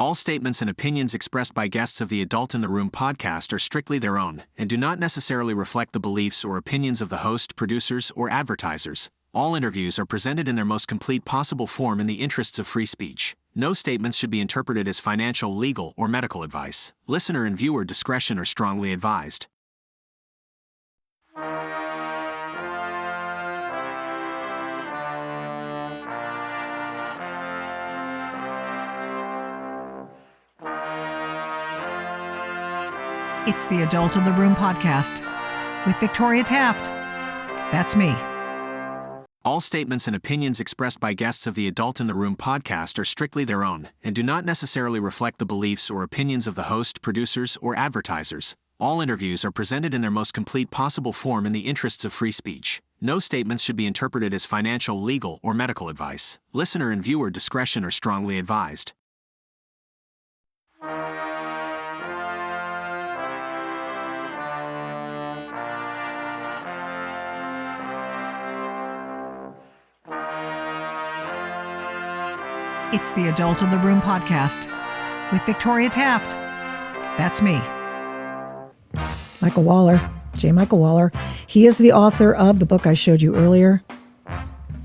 All statements and opinions expressed by guests of the Adult in the Room podcast are strictly their own and do not necessarily reflect the beliefs or opinions of the host, producers, or advertisers. All interviews are presented in their most complete possible form in the interests of free speech. No statements should be interpreted as financial, legal, or medical advice. Listener and viewer discretion are strongly advised. It's the Adult in the Room podcast with Victoria Taft. That's me. All statements and opinions expressed by guests of the Adult in the Room podcast are strictly their own and do not necessarily reflect the beliefs or opinions of the host, producers, or advertisers. All interviews are presented in their most complete possible form in the interests of free speech. No statements should be interpreted as financial, legal, or medical advice. Listener and viewer discretion are strongly advised. It's the Adult in the Room podcast with Victoria Taft. That's me. Michael Waller, J. Michael Waller. He is the author of the book I showed you earlier,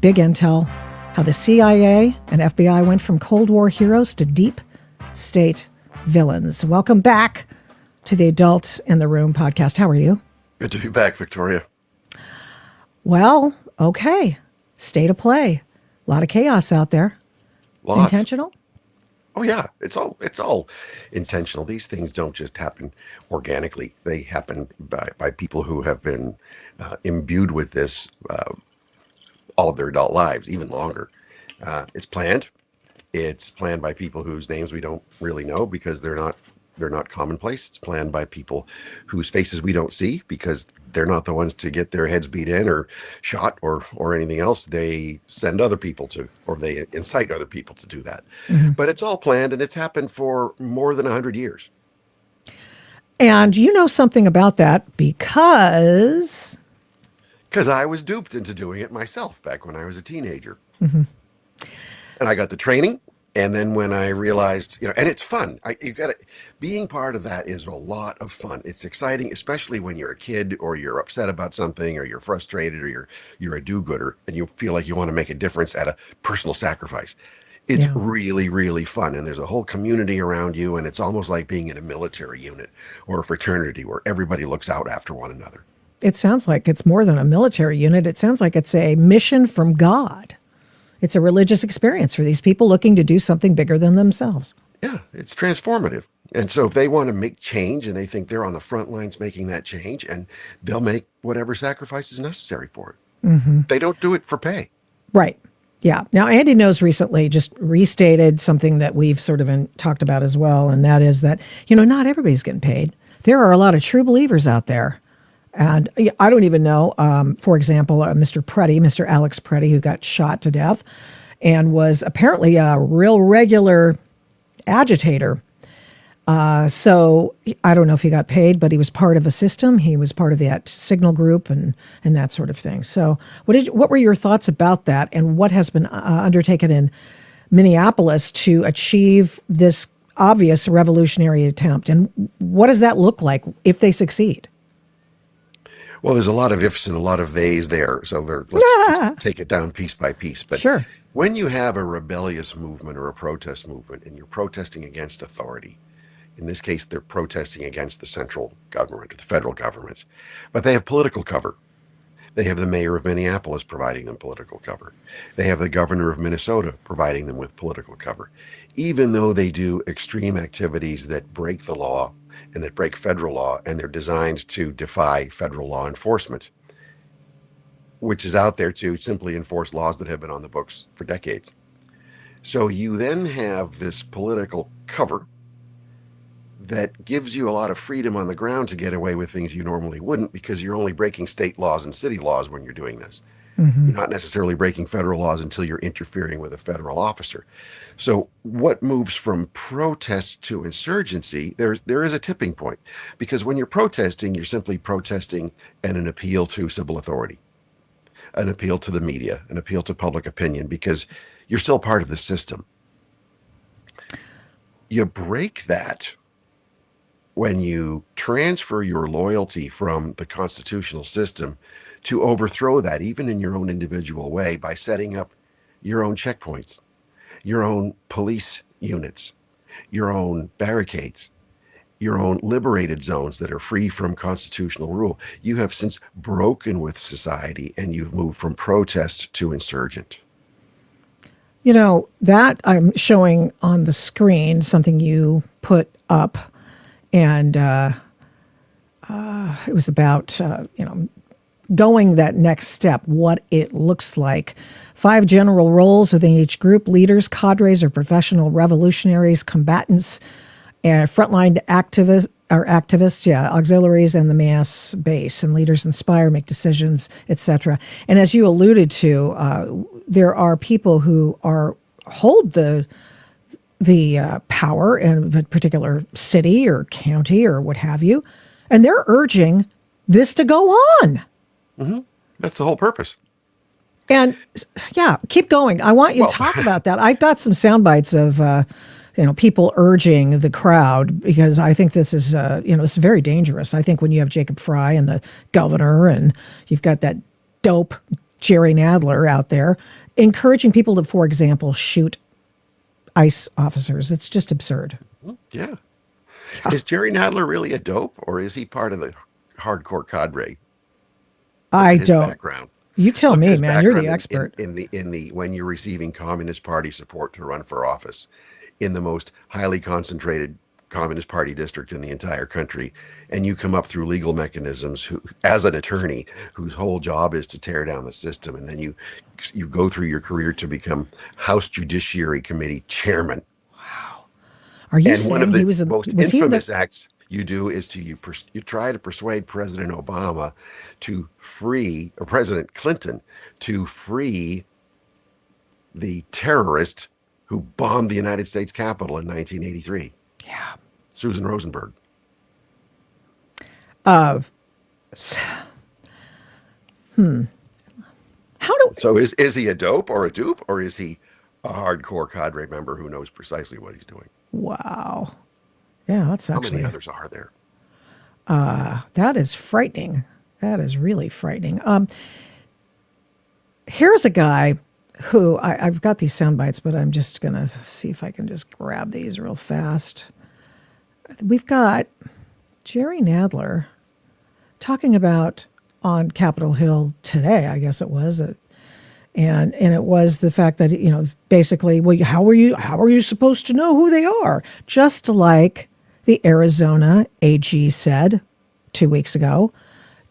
Big Intel, How the CIA and FBI Went from Cold War Heroes to Deep State Villains. Welcome back to the Adult in the Room podcast. How are you? Good to be back, Victoria. Well, okay. State of play. A lot of chaos out there. Lots. Intentional? Oh yeah, it's all intentional. These things don't just happen organically. They happen by people who have been imbued with this all of their adult lives, even longer. It's planned. It's planned by people whose names we don't really know because they're not commonplace. It's planned by people whose faces we don't see because they're not the ones to get their heads beat in or shot or anything else. They send other people to, or they incite other people to do that. Mm-hmm. But it's all planned, and it's happened for more than 100 years. And you know something about that because I was duped into doing it myself back when I was a teenager. Mm-hmm. And I got the training. And then when I realized, and it's fun, being part of that is a lot of fun. It's exciting, especially when you're a kid or you're upset about something or you're frustrated or you're a do-gooder and you feel like you want to make a difference at a personal sacrifice. It's really, really fun. And there's a whole community around you, and it's almost like being in a military unit or a fraternity where everybody looks out after one another. It sounds like it's more than a military unit. It sounds like it's a mission from God. It's a religious experience for these people looking to do something bigger than themselves. Yeah, it's transformative. And so if they want to make change and they think they're on the front lines making that change, and they'll make whatever sacrifice is necessary for it. Mm-hmm. They don't do it for pay. Right. Yeah. Now, Andy Knows recently just restated something that we've sort of talked about as well, and that is that, not everybody's getting paid. There are a lot of true believers out there. And I don't even know, for example, Mr. Alex Preddy, who got shot to death and was apparently a real regular agitator. So I don't know if he got paid, but he was part of a system. He was part of that signal group and that sort of thing. So what were your thoughts about that, and what has been undertaken in Minneapolis to achieve this obvious revolutionary attempt? And what does that look like if they succeed? Well, there's a lot of ifs and a lot of theys there, so let's take it down piece by piece. But sure. When you have a rebellious movement or a protest movement and you're protesting against authority, in this case, they're protesting against the central government or the federal government, but they have political cover. They have the mayor of Minneapolis providing them political cover. They have the governor of Minnesota providing them with political cover. Even though they do extreme activities that break the law and that break federal law, and they're designed to defy federal law enforcement, which is out there to simply enforce laws that have been on the books for decades. So you then have this political cover that gives you a lot of freedom on the ground to get away with things you normally wouldn't, because you're only breaking state laws and city laws when you're doing this. Mm-hmm. You're not necessarily breaking federal laws until you're interfering with a federal officer. So what moves from protest to insurgency, there is a tipping point, because when you're protesting, you're simply protesting an appeal to civil authority, an appeal to the media, an appeal to public opinion, because you're still part of the system. You break that when you transfer your loyalty from the constitutional system to overthrow that, even in your own individual way, by setting up your own checkpoints, your own police units, your own barricades, your own liberated zones that are free from constitutional rule. You have since broken with society and you've moved from protest to insurgent. You know, that I'm showing on the screen, something you put up, and it was about, going that next step, what it looks like. 5 general roles within each group: leaders, cadres, or professional revolutionaries, combatants, and frontline activists, auxiliaries, and the mass base. And leaders inspire, make decisions, etc. And as you alluded to, there are people who hold the power in a particular city or county or what have you, and they're urging this to go on. Mm-hmm. That's the whole purpose. And yeah, keep going. I want you to talk about that. I've got some sound bites of people urging the crowd, because I think this is it's very dangerous. I think when you have Jacob Fry and the governor, and you've got that dope Jerry Nadler out there encouraging people to, for example, shoot ICE officers. It's just absurd. Yeah. Is Jerry Nadler really a dope, or is he part of the hardcore cadre? I his don't. Background. You tell Look at me, his man. You're the background expert. in the when you're receiving Communist Party support to run for office in the most highly concentrated Communist Party district in the entire country, and you come up through legal mechanisms as an attorney whose whole job is to tear down the system, and then you go through your career to become House Judiciary Committee chairman. Are you And one of saying the he was infamous acts you do is you try to persuade President Obama to free, or President Clinton to free the terrorist who bombed the United States Capitol in 1983. Yeah. Susan Rosenberg. How do So is he a dope or a dupe, or is he a hardcore cadre member who knows precisely what he's doing? Wow. Yeah, that's How actually many others are there? that is frightening. That is really frightening. Here's a guy who I've got these sound bites, but I'm just gonna see if I can just grab these real fast. We've got Jerry Nadler talking about on Capitol Hill today, I guess it was, and it was the fact that basically, well, how are you supposed to know who they are? Just like the Arizona AG said 2 weeks ago,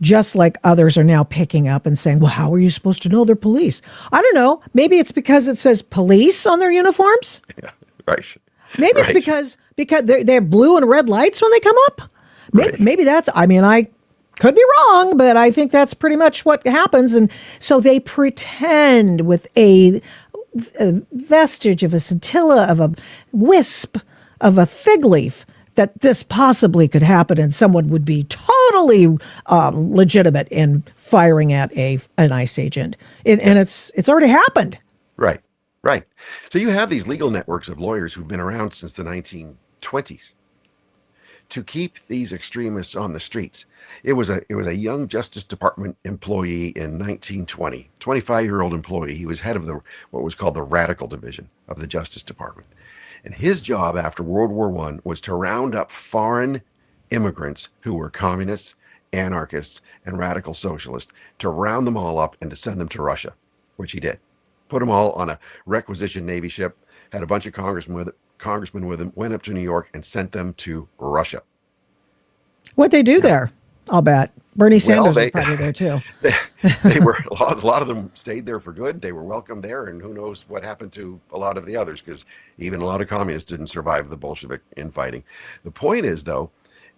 just like others are now picking up and saying, well, how are you supposed to know they're police? I don't know. Maybe it's because it says police on their uniforms. Yeah, right. Maybe Right. it's because they have blue and red lights when they come up. Maybe that's, I could be wrong, but I think that's pretty much what happens. And so they pretend with a vestige of a scintilla, of a wisp, of a fig leaf, that this possibly could happen, and someone would be totally legitimate in firing at an ICE agent. And it's already happened. Right. Right. So you have these legal networks of lawyers who've been around since the 1920s to keep these extremists on the streets. It was a young Justice Department employee in 1920, 25-year-old employee. He was head of what was called the Radical Division of the Justice Department. And his job after World War I was to round up foreign immigrants who were communists, anarchists, and radical socialists, to round them all up and to send them to Russia, which he did. Put them all on a requisition Navy ship, had a bunch of congressmen with him, went up to New York and sent them to Russia. What'd they do there? I'll bet. Bernie Sanders was they- probably there too. They were a lot of them stayed there for good. They were welcome there, and who knows what happened to a lot of the others, because even a lot of communists didn't survive the Bolshevik infighting. The point is, though,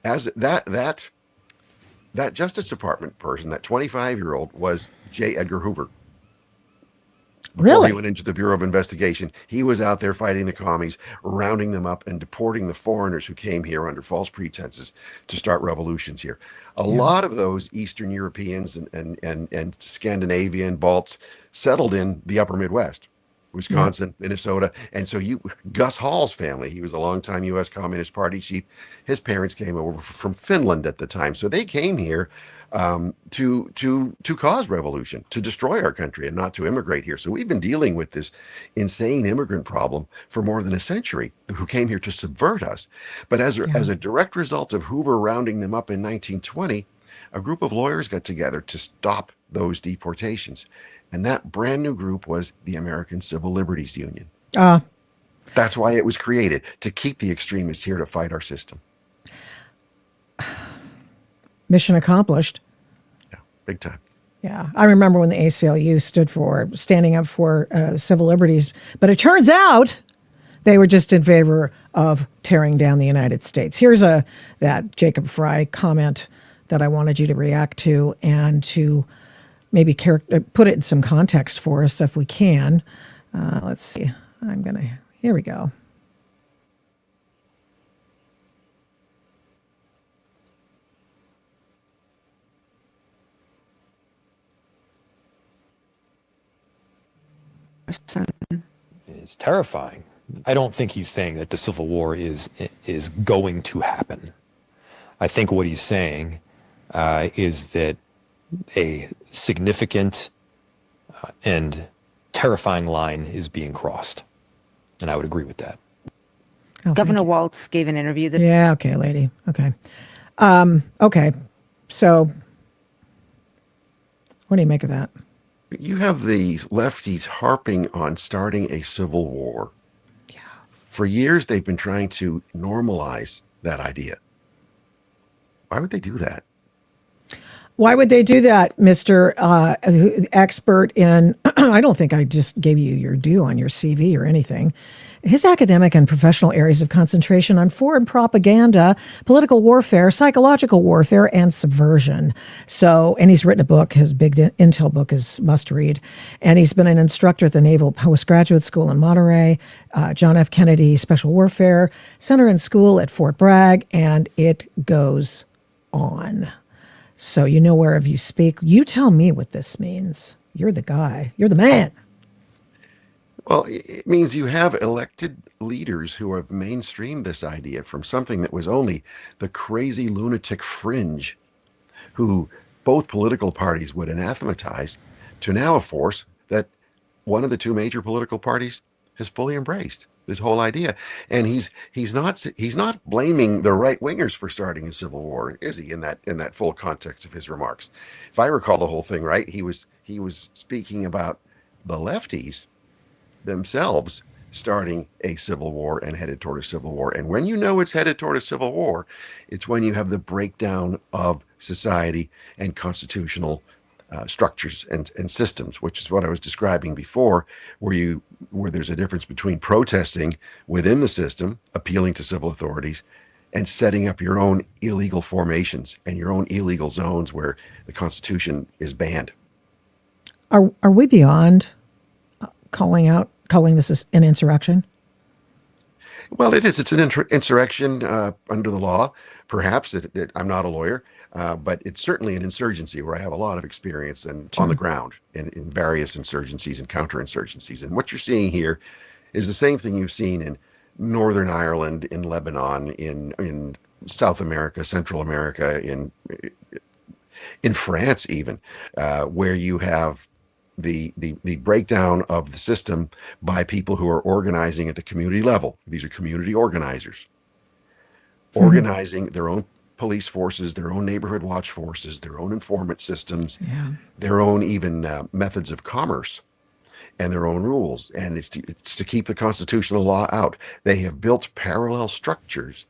as that Justice Department person, that 25-year-old, was J. Edgar Hoover. Before Really? he went into the Bureau of Investigation, he was out there fighting the commies, rounding them up and deporting the foreigners who came here under false pretenses to start revolutions here. A lot of those Eastern Europeans and Scandinavian Balts settled in the upper Midwest. Wisconsin, Minnesota. And so Gus Hall's family, he was a longtime U.S. Communist Party chief. His parents came over from Finland at the time. So they came here to cause revolution, to destroy our country and not to immigrate here. So we've been dealing with this insane immigrant problem for more than a century, who came here to subvert us. But as a direct result of Hoover rounding them up in 1920, a group of lawyers got together to stop those deportations. And that brand new group was the American Civil Liberties Union. That's why it was created, to keep the extremists here to fight our system. Mission accomplished. Yeah, big time. Yeah, I remember when the ACLU stood for standing up for civil liberties, but it turns out they were just in favor of tearing down the United States. Here's that Jacob Fry comment that I wanted you to react to and to maybe put it in some context for us if we can. Let's see. Here we go. It's terrifying. I don't think he's saying that the Civil War is going to happen. I think what he's saying is that a significant and terrifying line is being crossed. And I would agree with that. Oh, Governor Walz gave an interview that... Yeah, okay, lady. Okay. Okay, so what do you make of that? You have these lefties harping on starting a civil war. Yeah. For years, they've been trying to normalize that idea. Why would they do that? Why would they do that, Mr. Expert in, I don't think I just gave you your due on your CV or anything. His academic and professional areas of concentration on foreign propaganda, political warfare, psychological warfare, and subversion. So, and he's written a book, his big intel book is must read. And he's been an instructor at the Naval Postgraduate School in Monterey, John F. Kennedy Special Warfare Center and School at Fort Bragg, and it goes on. So you know wherever you speak, you tell me what this means. You're the guy. You're the man. Well, it means you have elected leaders who have mainstreamed this idea from something that was only the crazy lunatic fringe, who both political parties would anathematize, to now a force that one of the two major political parties has fully embraced this whole idea. And he's not blaming the right wingers for starting a civil war, is he? In that full context of his remarks, if I recall the whole thing right, he was speaking about the lefties themselves starting a civil war and headed toward a civil war. And when you know it's headed toward a civil war, it's when you have the breakdown of society and constitutional structures and systems, which is what I was describing before, where there's a difference between protesting within the system, appealing to civil authorities, and setting up your own illegal formations and your own illegal zones where the Constitution is banned. Are we beyond calling this an insurrection? Well, it is. It's an insurrection under the law. Perhaps I'm not a lawyer, but it's certainly an insurgency where I have a lot of experience and on the ground in various insurgencies and counterinsurgencies. And what you're seeing here is the same thing you've seen in Northern Ireland, in Lebanon, in South America, Central America, in France even, where you have the breakdown of the system by people who are organizing at the community level. These are community organizers, organizing their own police forces, their own neighborhood watch forces, their own informant systems, their own even methods of commerce, and their own rules. And it's to keep the constitutional law out. They have built parallel structures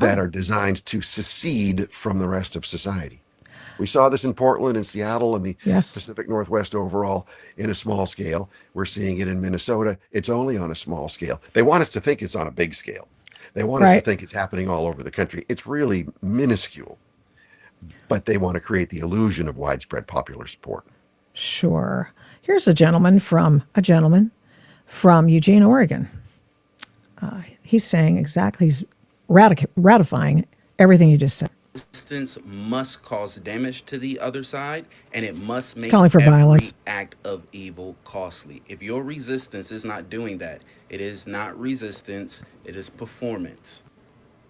that are designed to secede from the rest of society. We saw this in Portland and Seattle and the Pacific Northwest overall in a small scale. We're seeing it in Minnesota. It's only on a small scale. They want us to think it's on a big scale. They want us to think it's happening all over the country. It's really minuscule, but they want to create the illusion of widespread popular support. Sure. Here's a gentleman from Eugene, Oregon. He's saying exactly, he's ratifying everything you just said. resistance must cause damage to the other side, and it must It's make calling for every violence. act of evil costly. If your resistance is not doing that, it is not resistance, it is performance.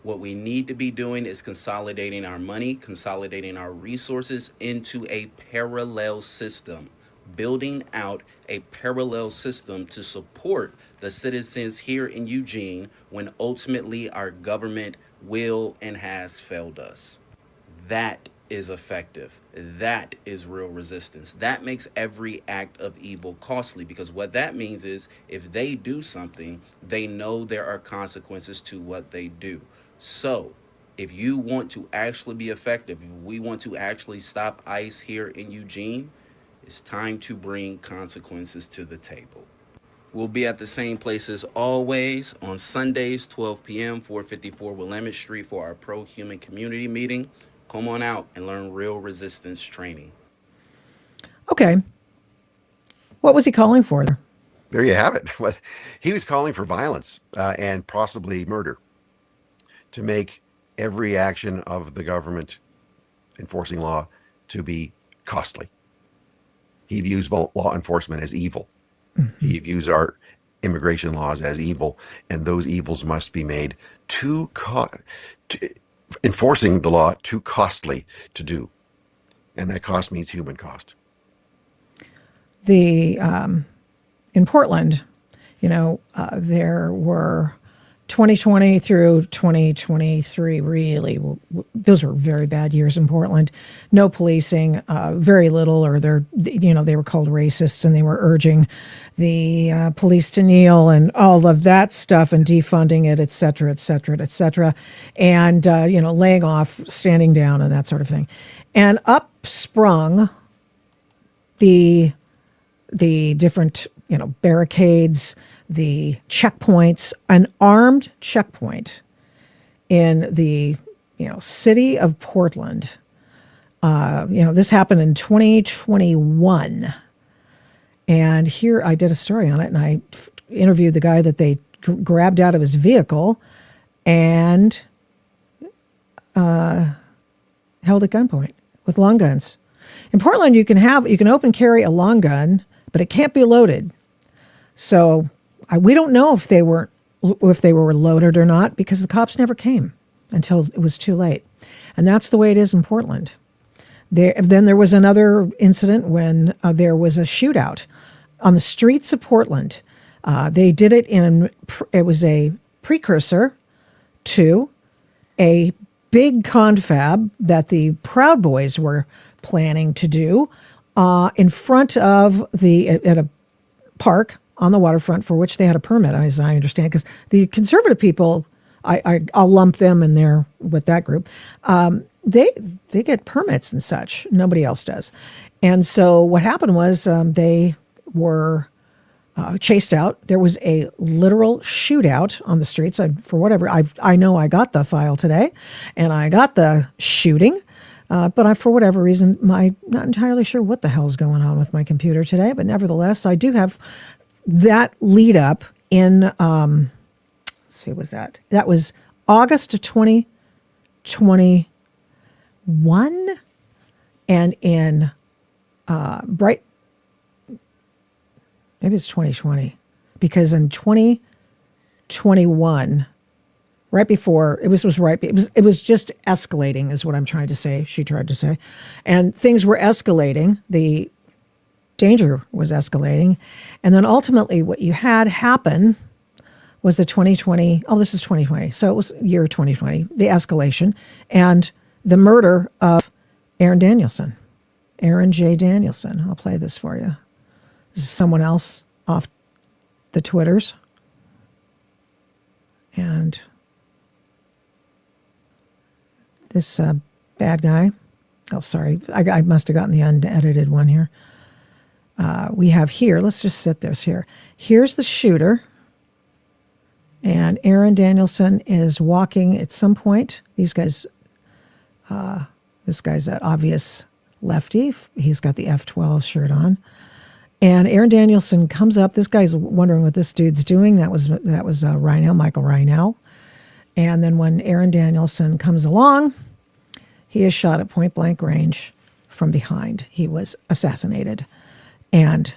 What we need to be doing is consolidating our money, consolidating our resources into a parallel system, building out a parallel system to support the citizens here in Eugene when ultimately our government will and has failed us. That is effective. That is real resistance. That makes every act of evil costly, because what that means is if they do something, they know there are consequences to what they do. So, if you want to actually be effective, if we want to actually stop ICE here in Eugene, it's time to bring consequences to the table. We'll be at the same place as always on Sundays, 12 p.m., 454 Willamette Street for our pro-human community meeting. Come on out and learn real resistance training. Okay. What was he calling for there? There you have it. He was calling for violence and possibly murder to make every action of the government enforcing law to be costly. He views law enforcement as evil. Mm-hmm. He views our immigration laws as evil, and those evils must be made enforcing the law too costly to do. And that cost means human cost. In Portland, there were 2020 through 2023, really, those were very bad years in Portland. No policing, very little, or they were called racists, and they were urging the police to kneel and all of that stuff and defunding it, et cetera, et cetera, et cetera. And, laying off, standing down and that sort of thing. And up sprung the different, barricades, the checkpoints, an armed checkpoint in the, city of Portland. This happened in 2021. And here I did a story on it, and I interviewed the guy that they grabbed out of his vehicle and held at gunpoint with long guns. In Portland, you can open carry a long gun, but it can't be loaded. So we don't know if they were loaded or not, because the cops never came until it was too late. And that's the way it is in Portland. Then there was another incident when there was a shootout on the streets of Portland. They did it it was a precursor to a big confab that the Proud Boys were planning to do in front of at a park on the waterfront, for which they had a permit, as I understand, because the conservative people, I'll lump them in there with that group. They get permits and such. Nobody else does. And so what happened was they were chased out. There was a literal shootout on the streets. I know I got the file today, and I got the shooting. But for whatever reason, I'm not entirely sure what the hell's going on with my computer today. But nevertheless, I do have that lead up in, let's see, was that? That was August of 2021. And in maybe it's 2020, because in 2021, right before it was just escalating, is what I'm trying to say. She tried to say, and things were escalating. The danger was escalating, and then ultimately, what you had happen was the 2020. Oh, this is 2020, so it was year 2020. The escalation and the murder of Aaron J. Danielson. I'll play this for you. This is someone else off the Twitters, and this bad guy. Oh, sorry. I must have gotten the unedited one here. We have here, let's just set this here. Here's the shooter. And Aaron Danielson is walking at some point. These guys, this guy's an obvious lefty. He's got the F-12 shirt on. And Aaron Danielson comes up. This guy's wondering what this dude's doing. That was Michael Reinell. And then when Aaron Danielson comes along, He is shot at point blank range from behind. He was assassinated. And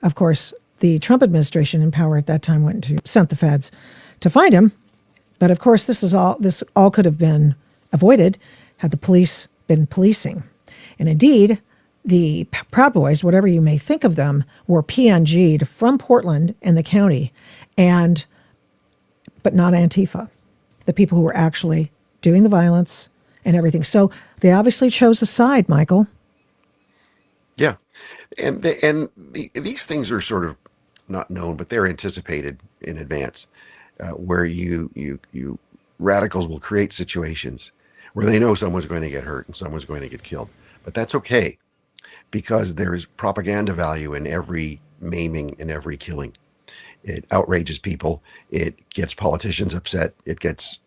of course, the Trump administration in power at that time sent the feds to find him. But of course, this all could have been avoided had the police been policing. And indeed, the Proud Boys, whatever you may think of them, were PNG'd from Portland and the county, but not Antifa, the people who were actually doing the violence and everything. So they obviously chose a side, Michael. Yeah, these things are sort of not known, but they're anticipated in advance, where you radicals will create situations where they know someone's going to get hurt and someone's going to get killed, but that's okay because there's propaganda value in every maiming and every killing. It outrages people. It gets politicians upset. It gets,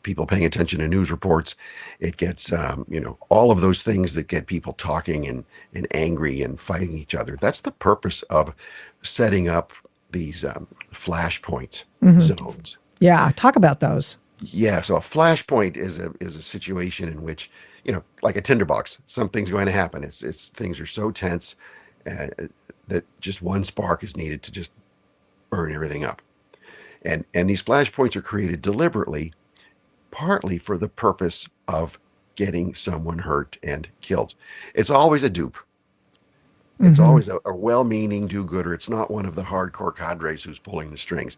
people paying attention to news reports. It gets, all of those things that get people talking and angry and fighting each other. That's the purpose of setting up these flashpoint zones. Yeah, talk about those. Yeah, so a flashpoint is a situation in which, like a tinderbox, something's going to happen. It's things are so tense that just one spark is needed to just burn everything up. And these flashpoints are created deliberately, partly for the purpose of getting someone hurt and killed. It's always a dupe. It's always a well-meaning do-gooder. It's not one of the hardcore cadres who's pulling the strings.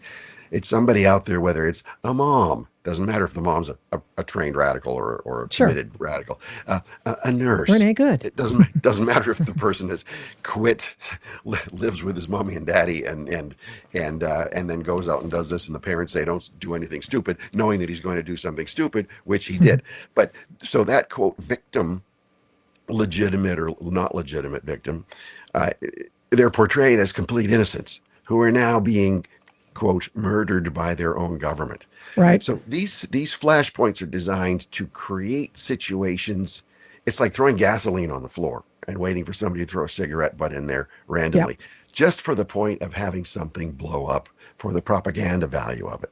It's somebody out there, whether it's a mom, doesn't matter if the mom's a trained radical or a committed radical, a nurse. Renee Good. It doesn't matter if the person has quit, lives with his mommy and daddy, and then goes out and does this, and the parents say don't do anything stupid, knowing that he's going to do something stupid, which he did. But so that quote victim, legitimate or not legitimate victim, they're portrayed as complete innocents who are now being, quote, murdered by their own government. Right. So these flashpoints are designed to create situations. It's like throwing gasoline on the floor and waiting for somebody to throw a cigarette butt in there randomly, just for the point of having something blow up, for the propaganda value of it.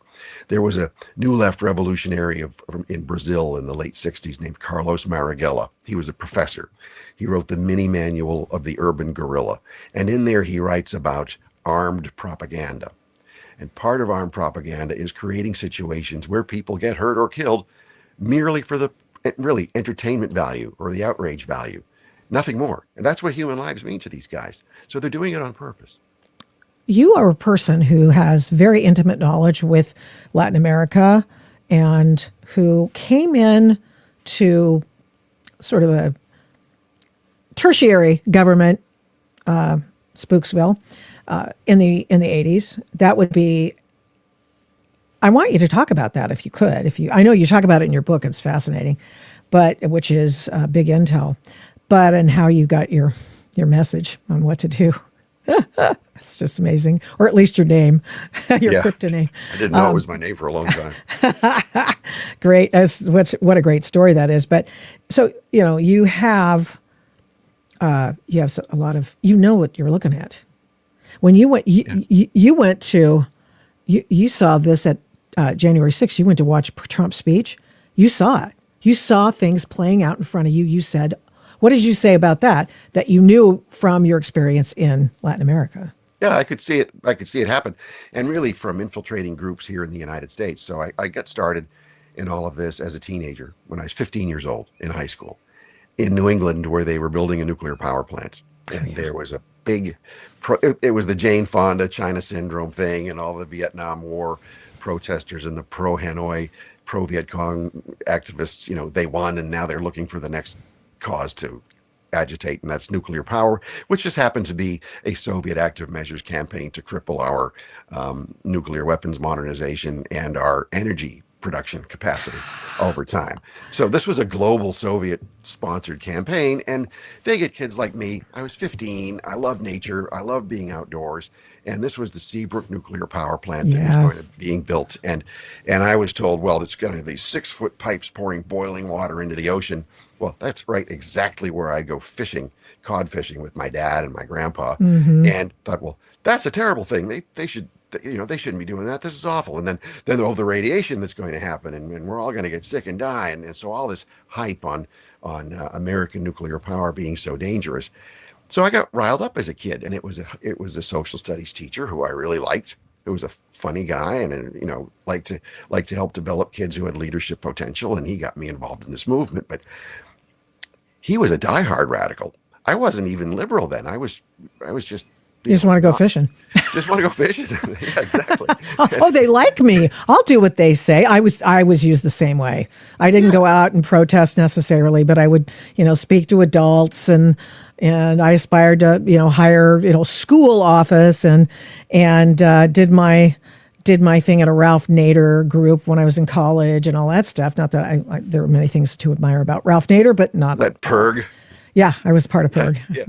There was a new left revolutionary in Brazil in the late 60s named Carlos Marighella. He was a professor. He wrote the mini manual of the urban guerrilla. And in there he writes about armed propaganda. And part of armed propaganda is creating situations where people get hurt or killed merely for the really entertainment value or the outrage value. Nothing more. And that's what human lives mean to these guys. So they're doing it on purpose. You are a person who has very intimate knowledge with Latin America and who came in to sort of a tertiary government, Spooksville, in the 80s. That would be, I want you to talk about that if you could. I know you talk about it in your book, it's fascinating, but which is big intel, and how you got your message on what to do. It's just amazing. Or at least your name, your crypto name. I didn't know it was my name for a long time. Great. What a great story that is. But so, you have a lot of, what you're looking at. When you went, you saw this at January 6th. You went to watch Trump's speech. You saw it. You saw things playing out in front of you. You said, what did you say about that you knew from your experience in Latin America? Yeah, I could see it. I could see it happen. And really from infiltrating groups here in the United States. So I got started in all of this as a teenager when I was 15 years old in high school in New England, where they were building a nuclear power plant. And there was a big, it was the Jane Fonda China syndrome thing and all the Vietnam War protesters and the pro-Hanoi, pro-Viet Cong activists, they won and now they're looking for the next cause to agitate, and that's nuclear power, which just happened to be a Soviet active measures campaign to cripple our nuclear weapons modernization and our energy production capacity over time. So this was a global Soviet-sponsored campaign, and they get kids like me. I was 15. I love nature. I love being outdoors. And this was the Seabrook nuclear power plant that was going to being built. And I was told, well, it's going to have these 6-foot pipes pouring boiling water into the ocean. Well, that's right, exactly where I go fishing, cod fishing with my dad and my grandpa. And thought, well, that's a terrible thing. They should they shouldn't be doing that. This is awful. And then all the radiation that's going to happen, and we're all going to get sick and die. And so all this hype on American nuclear power being so dangerous. So I got riled up as a kid, and it was a social studies teacher who I really liked. Who was a funny guy, and liked to help develop kids who had leadership potential. And he got me involved in this movement. But he was a diehard radical. I wasn't even liberal then. I was just. You just want to go fishing. Just want to go fishing. Yeah, exactly. Oh, they like me. I'll do what they say. I was used the same way. I didn't go out and protest necessarily, but I would, speak to adults, and I aspired to, hire, school office, and did my thing at a Ralph Nader group when I was in college and all that stuff. Not that I there were many things to admire about Ralph Nader, but not that PERG. Yeah, I was part of PERG. Yeah,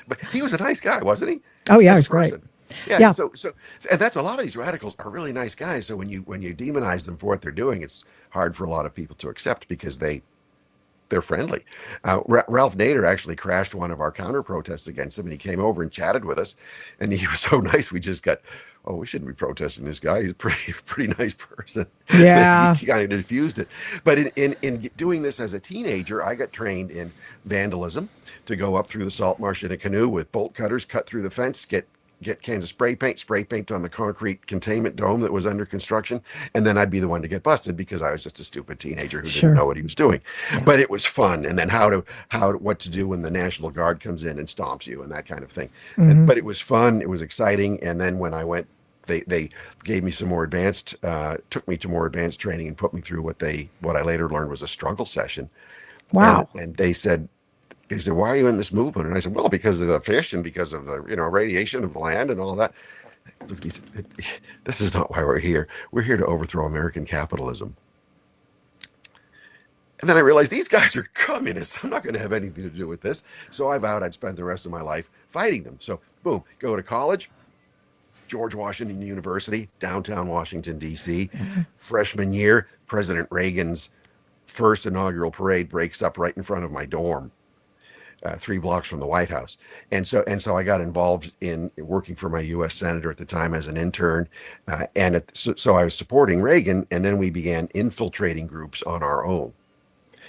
but he was a nice guy, wasn't he? Oh yeah, he was great. Yeah. So and that's a lot of these radicals are really nice guys. So when you demonize them for what they're doing, it's hard for a lot of people to accept because they're friendly. Ralph Nader actually crashed one of our counter protests against him, and he came over and chatted with us, and he was so nice. We just got, we shouldn't be protesting this guy. He's a pretty nice person. Yeah. He kind of diffused it. But in doing this as a teenager, I got trained in vandalism, to go up through the salt marsh in a canoe with bolt cutters, cut through the fence, get cans of spray paint on the concrete containment dome that was under construction, and then I'd be the one to get busted because I was just a stupid teenager who didn't know what he was doing. Yeah. But it was fun, and then what to do when the National Guard comes in and stomps you and that kind of thing. Mm-hmm. But it was fun, it was exciting, and then when I went, they gave me some more advanced, took me to more advanced training and put me through what I later learned was a struggle session. Wow. And they said, why are you in this movement? And I said, well, because of the fish and because of the radiation of land and all that. Look, he said, this is not why we're here. We're here to overthrow American capitalism. And then I realized these guys are communists. I'm not going to have anything to do with this. So I vowed I'd spend the rest of my life fighting them. So boom, go to college, George Washington University, downtown Washington, D.C. Freshman year, President Reagan's first inaugural parade breaks up right in front of my dorm. 3 blocks from the White House. And so I got involved in working for my U.S. Senator at the time as an intern. So I was supporting Reagan, and then we began infiltrating groups on our own,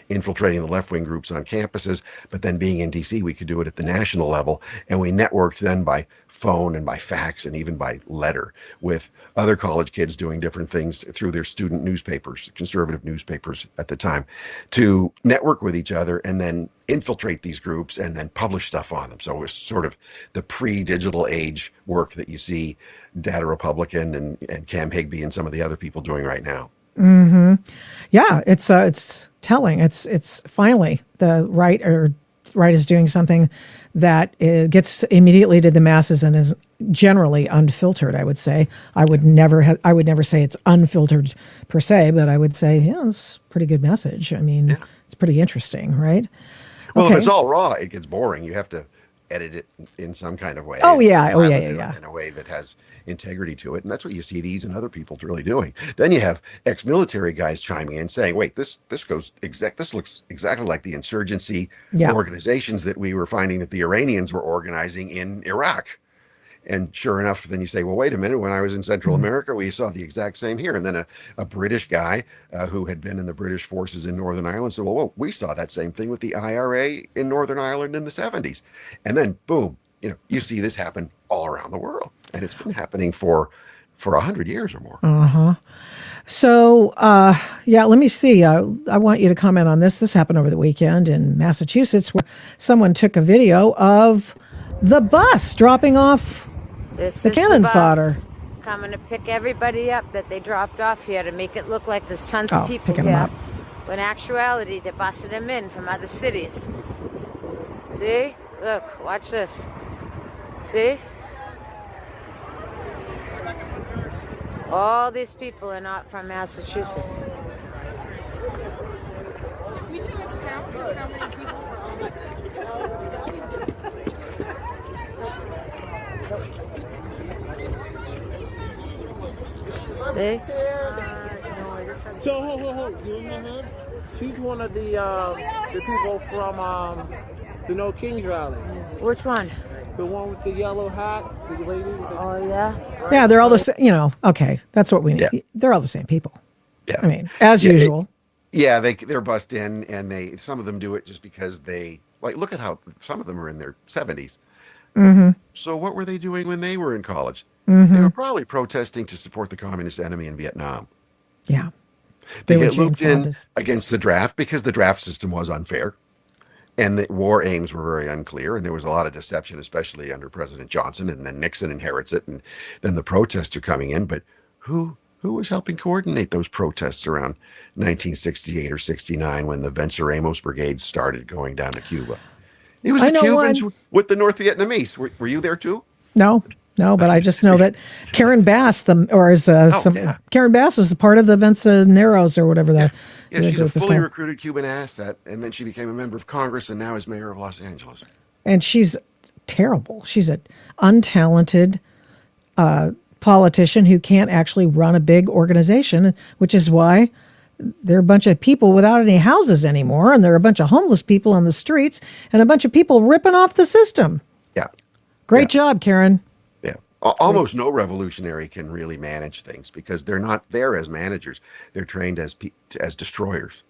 infiltrating the left-wing groups on campuses, but then being in D.C., we could do it at the national level, and we networked then by phone and by fax and even by letter with other college kids doing different things through their student newspapers, conservative newspapers at the time, to network with each other and then infiltrate these groups and then publish stuff on them. So it was sort of the pre-digital age work that you see Data Republican and Cam Higbee and some of the other people doing right now. Mm-hmm. Yeah, it's telling. It's finally the right is doing something that gets immediately to the masses and is generally unfiltered. I would say I would never say it's unfiltered per se, but I would say it's a pretty good message. I mean, it's pretty interesting, right? Well, if it's all raw, it gets boring. You have to edit it in some kind of way. Oh yeah. In a way that has integrity to it, and that's what you see these and other people really doing. Then you have ex-military guys chiming in saying, "Wait, this looks exactly like the insurgency organizations that we were finding that the Iranians were organizing in Iraq." And sure enough, then you say, well, wait a minute, when I was in Central America, we saw the exact same here. And then a British guy who had been in the British forces in Northern Ireland said, well, we saw that same thing with the IRA in Northern Ireland in the 70s. And then, boom, you see this happen all around the world. And it's been happening for 100 years or more. Uh-huh. So, let me see. I want you to comment on this. This happened over the weekend in Massachusetts where someone took a video of the bus dropping off the cannon fodder. Coming to pick everybody up that they dropped off here to make it look like there's tons of people picking here. them up. When in actuality, they're busting them in from other cities. See? Look, watch this. See? All these people are not from Massachusetts. See? So, hold. You know her? She's one of the people from the No Kings rally. Which one? The one with the yellow hat, the lady with the... Oh, yeah? Yeah, they're all the same. Okay, that's what we need. Yeah. They're all the same people. Yeah. I mean, as Yeah, usual. yeah, they're bussed in, and some of them do it just because they like. Look at how some of them are in their 70s. So what were they doing when they were in college? They were probably protesting to support the communist enemy in Vietnam. Yeah. They were get Jane looped in Fondas. against the draft because the draft system was unfair, and the war aims were very unclear, and there was a lot of deception, especially under President Johnson, and then Nixon inherits it, and then the protests are coming in. But who was helping coordinate those protests around 1968 or 69 when the Venceremos brigades started going down to Cuba? It was I the know Cubans one. with the North Vietnamese. Were you there too? No, but I just know that Karen Bass, Yeah. Karen Bass was a part of the Venceneros or whatever Yeah, the she's a group is fully called. recruited Cuban asset, and then she became a member of Congress and now is mayor of Los Angeles. And she's terrible. She's an untalented politician who can't actually run a big organization, which is why there are a bunch of people without any houses anymore, and there are a bunch of homeless people on the streets, and a bunch of people ripping off the system. Yeah. Great Yeah. job, Karen. Yeah. Almost no revolutionary can really manage things because they're not there as managers. They're trained as destroyers.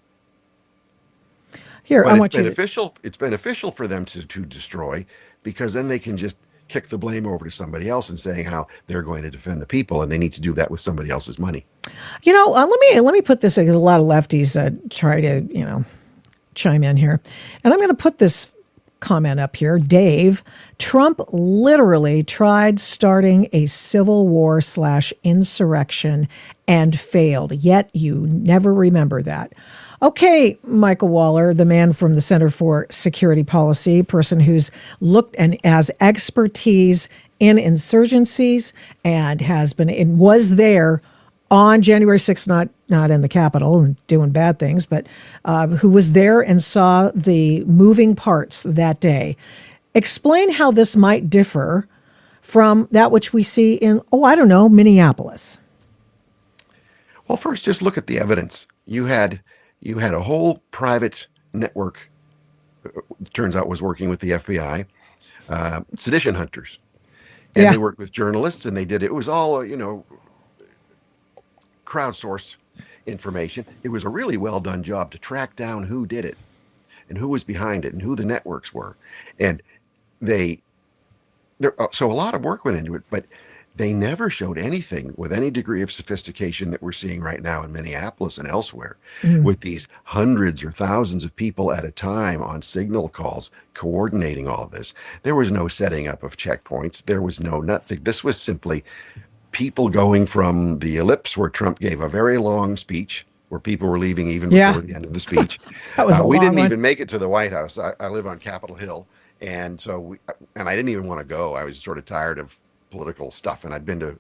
Here, But I it's want you to. beneficial. It's beneficial for them to destroy because then they can just kick the blame over to somebody else and saying how they're going to defend the people, and they need to do that with somebody else's money. Let me put this because a lot of lefties try to chime in here, and I'm going to put this comment up here. Dave, Trump literally tried starting a civil war / insurrection and failed. Yet you never remember that. Okay, Michael Waller, the man from the Center for Security Policy, person who's looked and has expertise in insurgencies and was there on January 6th, not in the Capitol and doing bad things, but who was there and saw the moving parts that day. Explain how this might differ from that which we see in, Minneapolis. Well, first, just look at the evidence. You had a whole private network. Turns out was working with the FBI, sedition hunters, and they worked with journalists, and it was all crowdsourced information. It was a really well done job to track down who did it and who was behind it and who the networks were. And so a lot of work went into it, but they never showed anything with any degree of sophistication that we're seeing right now in Minneapolis and elsewhere, with these hundreds or thousands of people at a time on signal calls coordinating all this. There was no setting up of checkpoints. There was nothing. This was simply people going from the ellipse where Trump gave a very long speech where people were leaving even before the end of the speech. That was We long didn't one. even make it to the White House. I live on Capitol Hill. And so I didn't even want to go. I was sort of tired of political stuff. And I'd been to,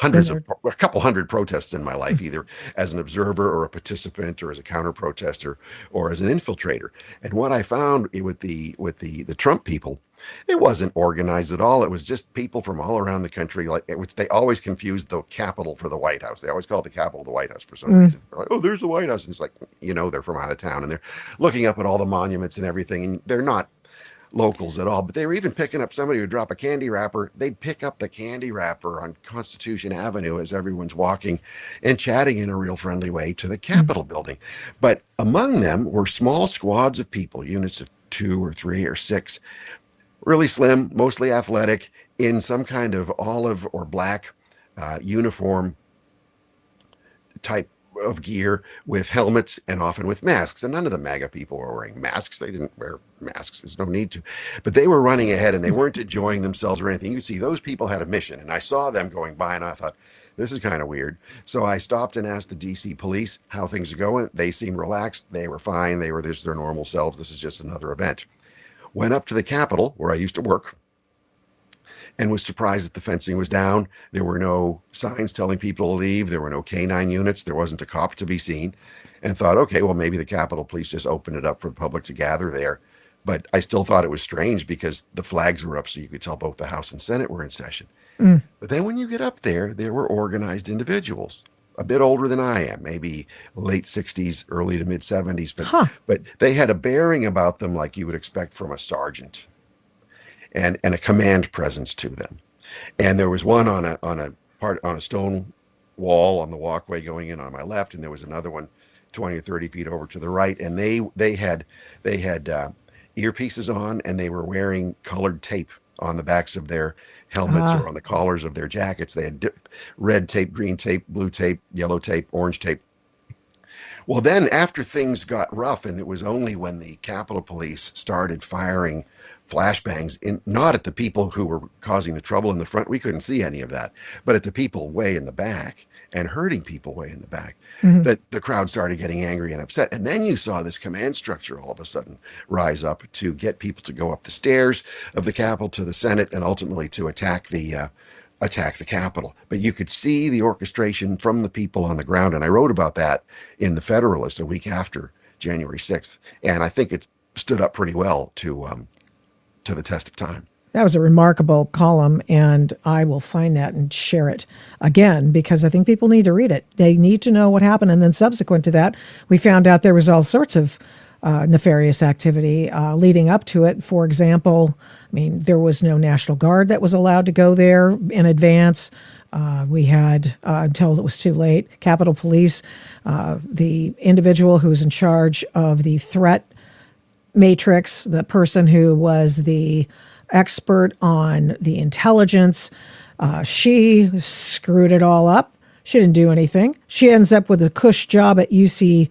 a couple hundred protests in my life, either as an observer or a participant or as a counter protester or as an infiltrator. And what I found with the Trump people, it wasn't organized at all. It was just people from all around the country. Which they always confused the Capitol for the White House. They always call the Capitol the White House for some reason. They're like, oh, there's the White House. And it's like, they're from out of town and they're looking up at all the monuments and everything. And they're not locals at all, but they were even picking up somebody who would drop a candy wrapper. They'd pick up the candy wrapper on Constitution Avenue as everyone's walking and chatting in a real friendly way to the Capitol building. But among them were small squads of people, units of 2 or 3 or 6, really slim, mostly athletic, in some kind of olive or black uniform type of gear with helmets and often with masks. And none of the MAGA people were wearing masks. They didn't wear masks. There's no need to. But they were running ahead and they weren't enjoying themselves or anything. You could see those people had a mission. And I saw them going by and I thought, this is kind of weird. So I stopped and asked the DC police how things are going. They seemed relaxed. They were fine. They were just their normal selves. This is just another event. Went up to the Capitol where I used to work and was surprised that the fencing was down. There were no signs telling people to leave. There were no canine units. There wasn't a cop to be seen. And thought, okay, well, maybe the Capitol Police just opened it up for the public to gather there. But I still thought it was strange because the flags were up so you could tell both the House and Senate were in session. But then when you get up there, there were organized individuals, a bit older than I am, maybe late 60s, early to mid 70s. But they had a bearing about them like you would expect from a sergeant. and a command presence to them. And there was one on a stone wall on the walkway going in on my left, and there was another one 20 or 30 feet over to the right. And they had earpieces on, and they were wearing colored tape on the backs of their helmets or on the collars of their jackets. They had red tape, green tape, blue tape, yellow tape, orange tape. Well, then after things got rough, and it was only when the Capitol Police started firing flashbangs, not at the people who were causing the trouble in the front, we couldn't see any of that, but at the people way in the back and hurting people way in the back, that the crowd started getting angry and upset. And then you saw this command structure all of a sudden rise up to get people to go up the stairs of the Capitol to the Senate and ultimately to attack the Capitol. But you could see the orchestration from the people on the ground. And I wrote about that in the Federalist a week after January 6th. And I think it stood up pretty well to the test of time. That was a remarkable column, and I will find that and share it again because I think people need to read it. They need to know what happened. And then subsequent to that, we found out there was all sorts of nefarious activity leading up to it. For example, I mean, there was no National Guard that was allowed to go there in advance. We had, until it was too late, Capitol Police, the individual who was in charge of the threat matrix, the person who was the expert on the intelligence, she screwed it all up. She didn't do anything. She ends up with a cush job at UC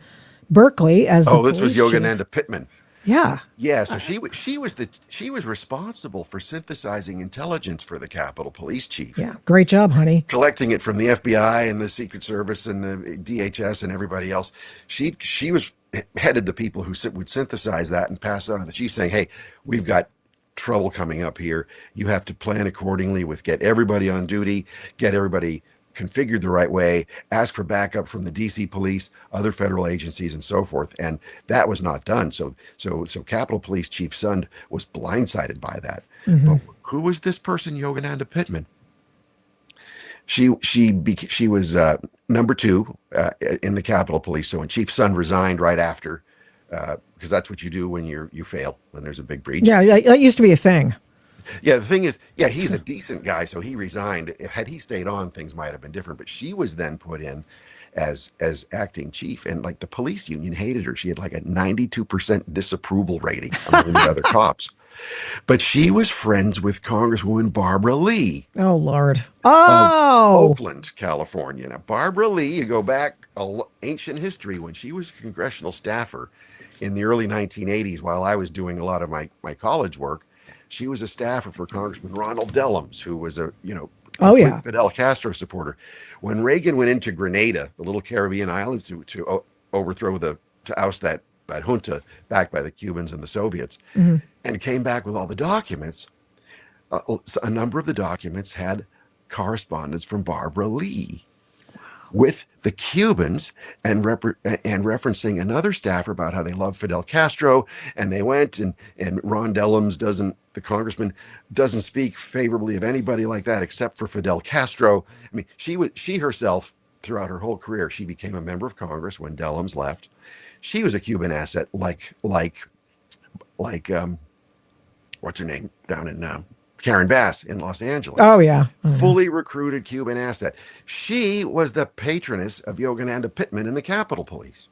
Berkeley as the this was police chief. Yogananda Pittman. Yeah. Yeah, so she was responsible for synthesizing intelligence for the Capitol Police Chief. Yeah. Great job, honey. Collecting it from the FBI and the Secret Service and the DHS and everybody else. She was headed the people who would synthesize that and pass it on to the chief, saying, "Hey, we've got trouble coming up here. You have to plan accordingly with get everybody on duty, get everybody configured the right way, ask for backup from the DC police, other federal agencies, and so forth." And that was not done. So Capitol Police Chief Sund was blindsided by that. But who was this person, Yogananda Pittman? She was number 2 in the Capitol Police. So when Chief Sund resigned right after, because that's what you do when you fail, when there's a big breach. Yeah, that used to be a thing. Yeah, the thing is, he's a decent guy, so he resigned. Had he stayed on, things might have been different. But she was then put in as acting chief, and like the police union hated her. She had like a 92% disapproval rating among the other cops. But she was friends with Congresswoman Barbara Lee. Oh, Lord. Of Oakland, California. Now, Barbara Lee, you go back ancient history, when she was a congressional staffer in the early 1980s, while I was doing a lot of my college work, she was a staffer for Congressman Ronald Dellums, who was a Fidel Castro supporter. When Reagan went into Grenada, the little Caribbean island, to overthrow to oust that junta backed by the Cubans and the Soviets, and came back with all the documents, a number of the documents had correspondence from Barbara Lee with the Cubans and referencing another staffer about how they love Fidel Castro, and they went and Ron Dellums the congressman doesn't speak favorably of anybody like that except for Fidel Castro. I mean, she herself throughout her whole career, she became a member of Congress when Dellums left. She was a Cuban asset, like what's her name down in Karen Bass in Los Angeles. Oh, yeah. Fully recruited Cuban asset. She was the patroness of Yogananda Pittman in the Capitol Police.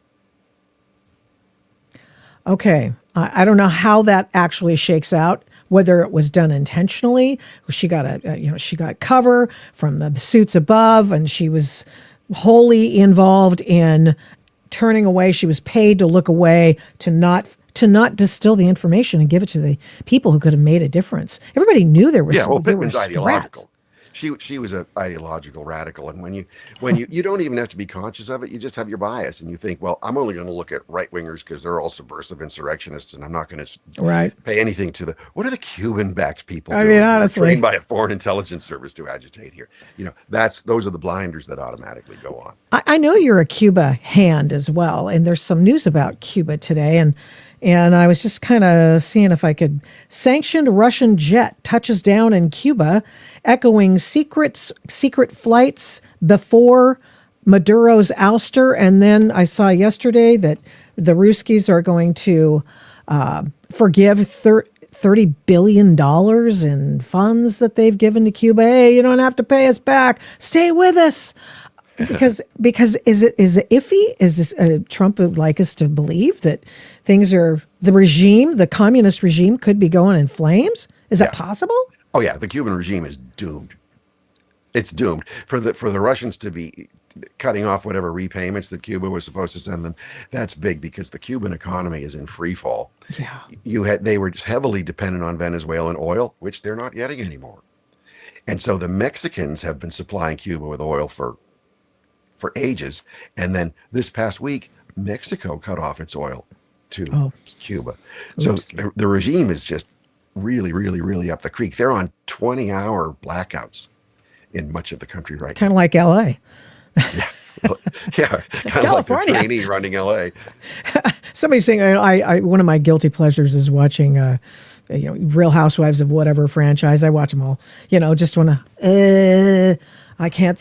Okay. I don't know how that actually shakes out, whether it was done intentionally. She got she got cover from the suits above, and she was wholly involved in turning away. She was paid to look away, to not distill the information and give it to the people who could have made a difference. Everybody knew there was Pittman's ideological. She was an ideological radical, and when you don't even have to be conscious of it, you just have your bias, and you think, well, I'm only going to look at right wingers because they're all subversive insurrectionists, and I'm not going to pay anything to what are the Cuban-backed people doing? I mean, honestly, trained by a foreign intelligence service to agitate here. Those are the blinders that automatically go on. I know you're a Cuba hand as well, and there's some news about Cuba today, and I was just kind of seeing if I could. Sanctioned Russian jet touches down in Cuba, echoing secret flights before Maduro's ouster. And then I saw yesterday that the Ruskies are going to forgive $30 billion in funds that they've given to Cuba. Hey, you don't have to pay us back. Stay with us. Because is it iffy? Is this Trump would like us to believe that things are the communist regime could be going in flames? Is that possible? Oh yeah, the Cuban regime is doomed. It's doomed for the Russians to be cutting off whatever repayments that Cuba was supposed to send them. That's big because the Cuban economy is in free fall. Yeah. They were just heavily dependent on Venezuelan oil, which they're not getting anymore. And so the Mexicans have been supplying Cuba with oil for ages. And then this past week, Mexico cut off its oil to Cuba. So the regime is just really, really, really up the creek. They're on 20-hour blackouts in much of the country right Kind of like L.A. Yeah, kind of like the trainee running LA. Somebody's saying I one of my guilty pleasures is watching Real Housewives of whatever franchise. I watch them all. Just want to. I can't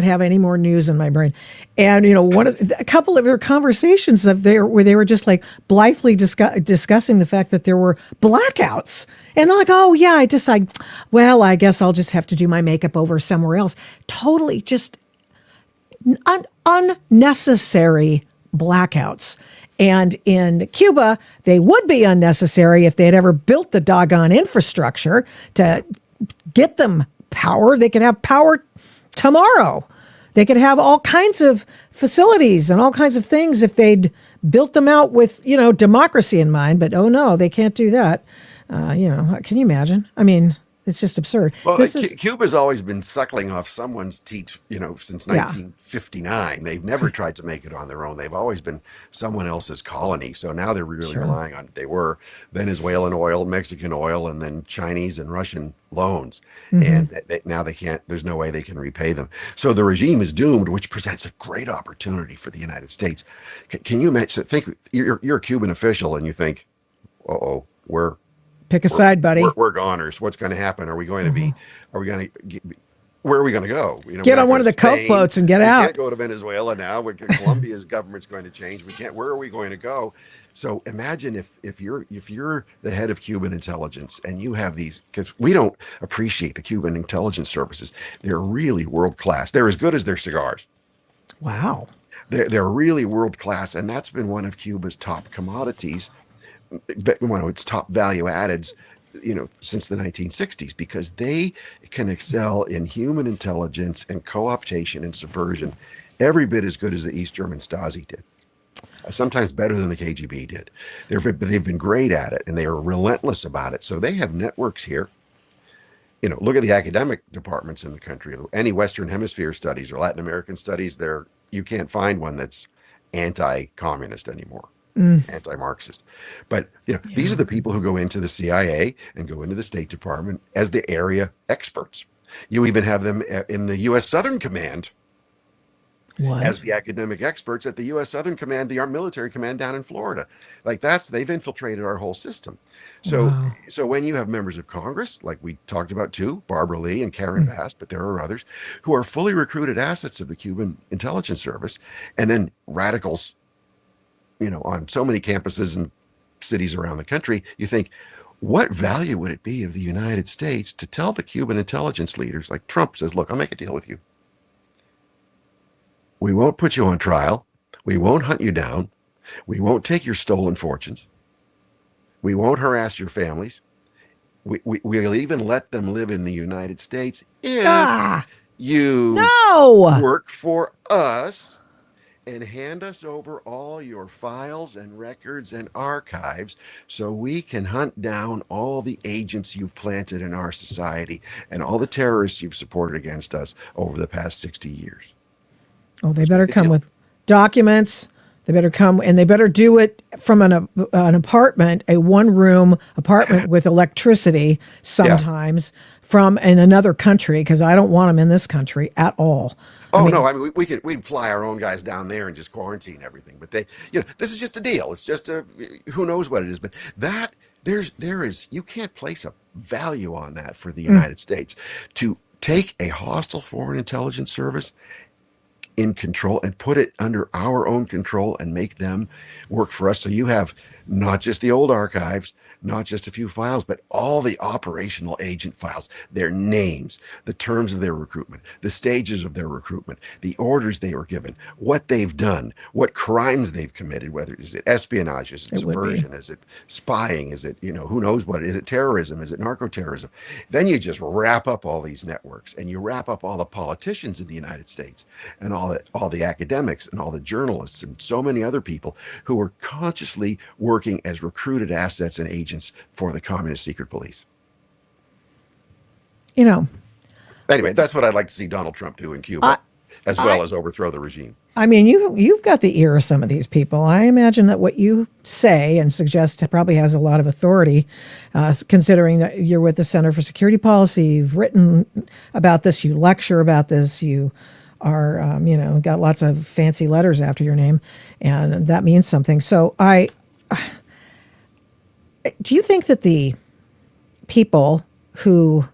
have any more news in my brain. And a couple of their conversations where they were just like blithely discussing the fact that there were blackouts, and they're like, oh yeah, I guess I'll just have to do my makeup over somewhere else. Totally just unnecessary blackouts. And in Cuba, they would be unnecessary if they had ever built the doggone infrastructure to get them power. They could have power tomorrow. They could have all kinds of facilities and all kinds of things if they'd built them out with, democracy in mind. But oh no, they can't do that. Can you imagine? I mean, it's just absurd. Well, Cuba's always been suckling off someone's teat, since 1959. They've never tried to make it on their own. They've always been someone else's colony. So now they're really relying on, they were Venezuelan oil, Mexican oil, and then Chinese and Russian loans. And now they can't, there's no way they can repay them. So the regime is doomed, which presents a great opportunity for the United States. Can you imagine, think you're a Cuban official and you think, pick a side, buddy. We're goners. What's going to happen? Are we going to be? Are we going to? Where are we going to go? Get on one of the Coke boats and get out. We can't go to Venezuela now. Colombia's government's going to change. We can't. Where are we going to go? So imagine if you're the head of Cuban intelligence and you have these, because we don't appreciate the Cuban intelligence services. They're really world class. They're as good as their cigars. Wow. They're really world class, and that's been one of Cuba's top commodities. Its top value addeds, since the 1960s, because they can excel in human intelligence and co-optation and subversion every bit as good as the East German Stasi did. Sometimes better than the KGB did. They've been great at it, and they are relentless about it. So they have networks here. Look at the academic departments in the country. Any Western Hemisphere studies or Latin American studies, you can't find one that's anti-communist anymore. Anti-Marxist. But these are the people who go into the CIA and go into the State Department as the area experts. You even have them in the U.S. Southern Command as the academic experts at the U.S. Southern Command, the military command down in Florida. They've infiltrated our whole system. So when you have members of Congress, like we talked about too, Barbara Lee and Karen Bass, but there are others who are fully recruited assets of the Cuban intelligence service, and then radicals on so many campuses and cities around the country, you think, what value would it be of the United States to tell the Cuban intelligence leaders, like Trump says, look, I'll make a deal with you. We won't put you on trial. We won't hunt you down. We won't take your stolen fortunes. We won't harass your families. We'll even let them live in the United States if you work for us and hand us over all your files and records and archives so we can hunt down all the agents you've planted in our society and all the terrorists you've supported against us over the past 60 years. Oh, they better come with documents. They better come, and they better do it from an apartment, a one-room apartment with electricity sometimes from in another country, because I don't want them in this country at all. We'd fly our own guys down there and just quarantine everything. But this is just a deal. It's just who knows what it is. But you can't place a value on that for the United States to take a hostile foreign intelligence service, in control and put it under our own control and make them work for us. So you have not just the old archives, not just a few files, but all the operational agent files, their names, the terms of their recruitment, the stages of their recruitment, the orders they were given, what they've done, what crimes they've committed, whether is it espionage, is it It would be. subversion, is it spying, is it, who knows what, is it terrorism, is it narco-terrorism? Then you just wrap up all these networks and you wrap up all the politicians in the United States and all the academics and all the journalists and so many other people who were consciously working as recruited assets and agents for the communist secret police. You know, Anyway, that's what I'd like to see Donald Trump do in Cuba, as well as overthrow the regime. I mean, you've got the ear of some of these people. I imagine that what you say and suggest probably has a lot of authority, considering that you're with the Center for Security Policy. You've written about this. You lecture about this. You are, got lots of fancy letters after your name, and that means something. So do you think that the people who,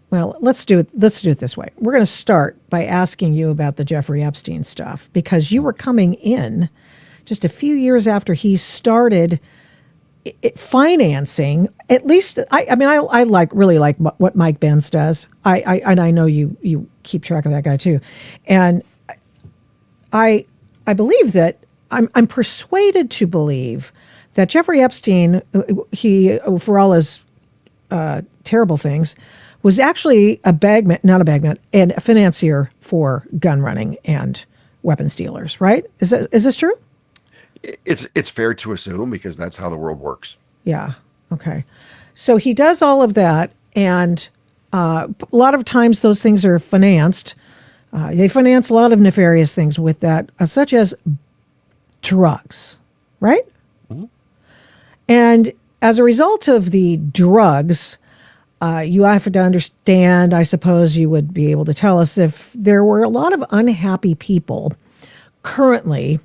well, let's do it this way. We're going to start by asking you about the Jeffrey Epstein stuff, because you were coming in just a few years after he started financing. At least, I really like what Mike Benz does. I know you keep track of that guy too, and I believe that I'm persuaded to believe that Jeffrey Epstein, he, for all his terrible things, was actually not a bagman, and a financier for gun running and weapons dealers, right? Is this true? It's fair to assume, because that's how the world works. Yeah. Okay. So he does all of that, and a lot of times those things are financed. They finance a lot of nefarious things with that, such as drugs, right? Mm-hmm. And as a result of the drugs, you have to understand, I suppose you would be able to tell us, if there were a lot of unhappy people currently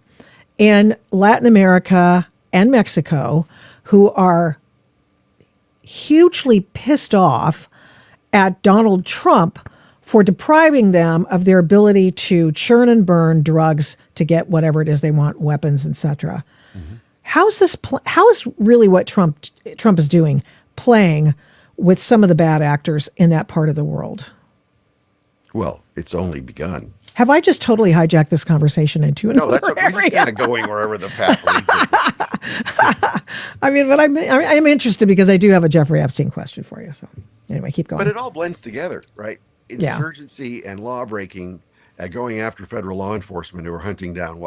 in Latin America and Mexico who are hugely pissed off at Donald Trump for depriving them of their ability to churn and burn drugs to get whatever it is they want, weapons, etc. Mm-hmm. How is really what Trump is doing playing with some of the bad actors in that part of the world? Well, it's only begun. Have I just totally hijacked this conversation into another No, that's okay. We're just kind of going wherever the path leads. I mean, but I'm interested, because I do have a Jeffrey Epstein question for you. So anyway, keep going. But it all blends together, right? Insurgency and law breaking, going after federal law enforcement who are hunting down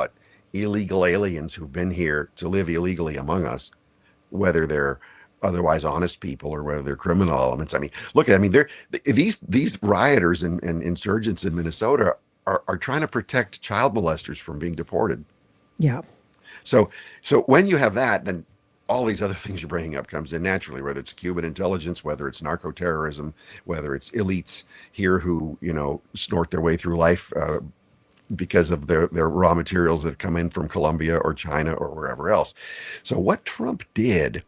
illegal aliens who've been here to live illegally among us, whether they're otherwise honest people or whether they're criminal elements. I mean, look at, these rioters and insurgents in Minnesota are trying to protect child molesters from being deported. Yeah. So when you have that, then all these other things you're bringing up comes in naturally, whether it's Cuban intelligence, whether it's narco-terrorism, whether it's elites here who, snort their way through life because of their raw materials that come in from Colombia or China or wherever else. So what Trump did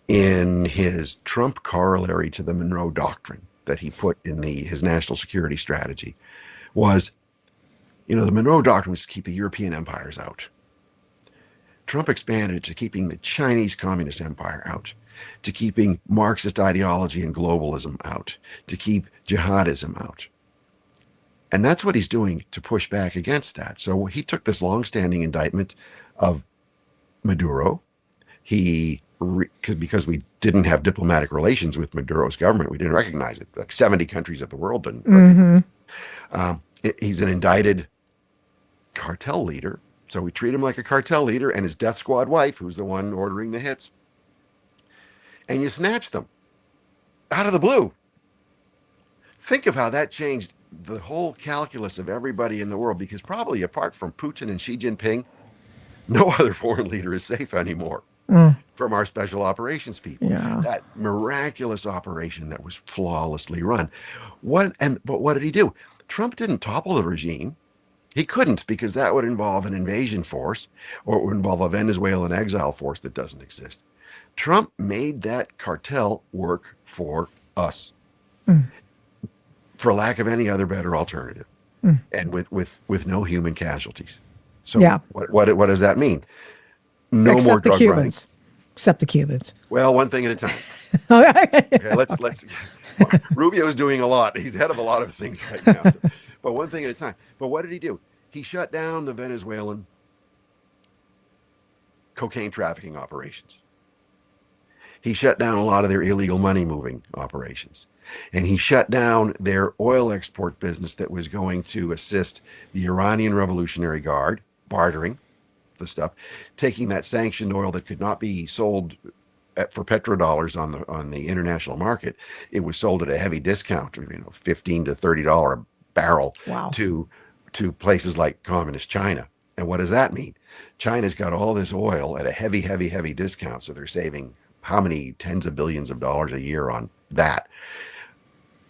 in his Trump corollary to the Monroe Doctrine that he put in his national security strategy was, the Monroe Doctrine was to keep the European empires out. Trump expanded it to keeping the Chinese Communist Empire out, to keeping Marxist ideology and globalism out, to keep jihadism out. And that's what he's doing to push back against that. So he took this longstanding indictment of Maduro. Because we didn't have diplomatic relations with Maduro's government, we didn't recognize it. Like 70 countries of the world didn't recognize it. He's an indicted cartel leader. So we treat him like a cartel leader, and his death squad wife, who's the one ordering the hits. And you snatch them out of the blue. Think of how that changed the whole calculus of everybody in the world, because probably apart from Putin and Xi Jinping, no other foreign leader is safe anymore from our special operations people. Yeah. That miraculous operation that was flawlessly run. But what did he do? Trump didn't topple the regime. He couldn't, because that would involve an invasion force, or it would involve a Venezuelan exile force that doesn't exist. Trump made that cartel work for us, for lack of any other better alternative. and with no human casualties. So Yeah. what does that mean? No more Except the drug running. Cubans. Except the Cubans. Well, one thing at a time. Okay, let's Rubio's doing a lot. He's head of a lot of things right now. So, but one thing at a time. But what did he do? He shut down the Venezuelan cocaine trafficking operations. He shut down a lot of their illegal money moving operations. And he shut down their oil export business that was going to assist the Iranian Revolutionary Guard, bartering the stuff, taking that sanctioned oil that could not be sold for petrodollars on the international market. It was sold at a heavy discount, $15 to $30 a barrel. Wow. to places like communist China. And what does that mean? China's got all this oil at a heavy discount, so they're saving how many tens of billions of dollars a year on that.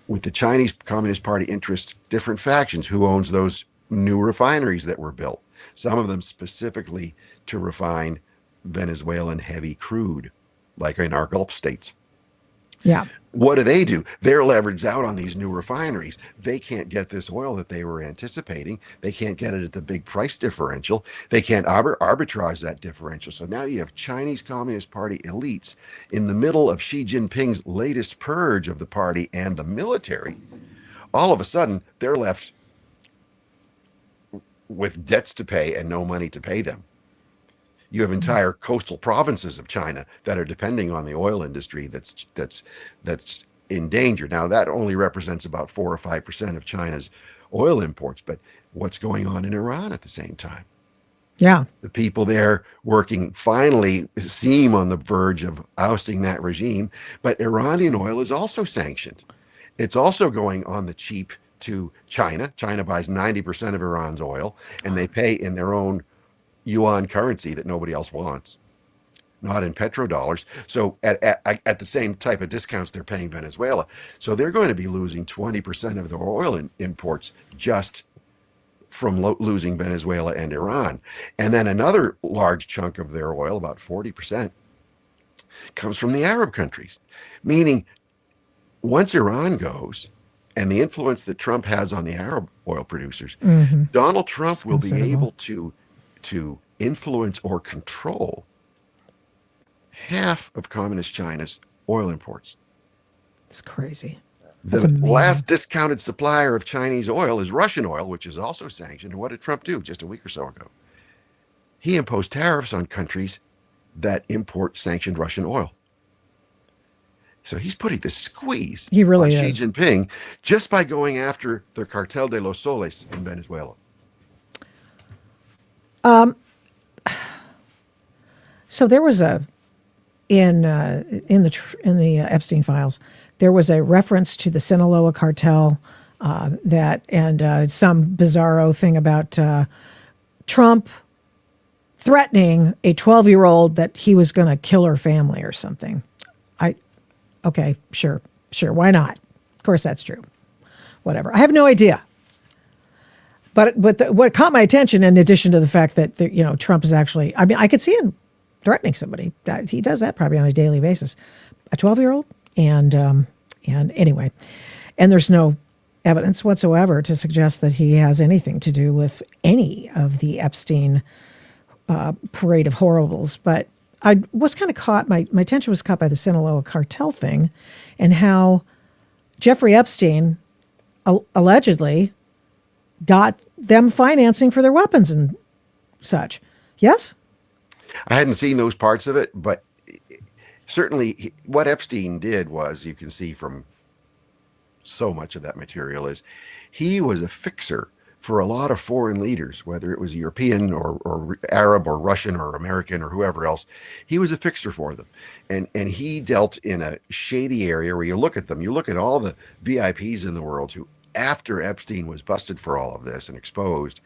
With the Chinese Communist Party interests, different factions, who owns those new refineries that were built, some of them specifically to refine Venezuelan heavy crude, like in our Gulf states. Yeah. What do? They're leveraged out on these new refineries. They can't get this oil that they were anticipating. They can't get it at the big price differential. They can't arbitrage that differential. So now you have Chinese Communist Party elites in the middle of Xi Jinping's latest purge of the party and the military. All of a sudden, they're left with debts to pay and no money to pay them. You have entire coastal provinces of China that are depending on the oil industry that's in danger. Now, that only represents about 4 or 5% of China's oil imports, but what's going on in Iran at the same time? Yeah. The people there working finally seem on the verge of ousting that regime, but Iranian oil is also sanctioned. It's also going on the cheap to China. China buys 90% of Iran's oil, and they pay in their own yuan currency that nobody else wants, not in petrodollars. So at the same type of discounts they're paying Venezuela. So they're going to be losing 20% of their oil imports just from losing Venezuela and Iran. And then another large chunk of their oil, about 40%, comes from the Arab countries. Meaning, once Iran goes, and the influence that Trump has on the Arab oil producers, Donald Trump will be able to influence or control half of communist China's oil imports. It's crazy. The last discounted supplier of Chinese oil is Russian oil, which is also sanctioned. And what did Trump do just a week or so ago? He imposed tariffs on countries that import sanctioned Russian oil. So he's putting the squeeze on Xi Jinping just by going after the Cartel de los Soles in Venezuela. So there was in the Epstein files, there was a reference to the Sinaloa cartel and some bizarro thing about Trump threatening a 12-year-old that he was going to kill her family or something. Okay, sure, why not? Of course, that's true. Whatever. I have no idea. But what caught my attention, in addition to the fact that Trump is actually, I mean, I could see him threatening somebody. He does that probably on a daily basis. A 12-year-old, and anyway, and there's no evidence whatsoever to suggest that he has anything to do with any of the Epstein parade of horribles. But I was kind of caught. My attention was caught by the Sinaloa cartel thing, and how Jeffrey Epstein allegedly got them financing for their weapons and such. Yes? I hadn't seen those parts of it, but certainly what Epstein did was, you can see from so much of that material, is he was a fixer for a lot of foreign leaders, whether it was European or Arab or Russian or American or whoever else. He was a fixer for them. And he dealt in a shady area where you look at them, you look at all the VIPs in the world who, after Epstein was busted for all of this and exposed,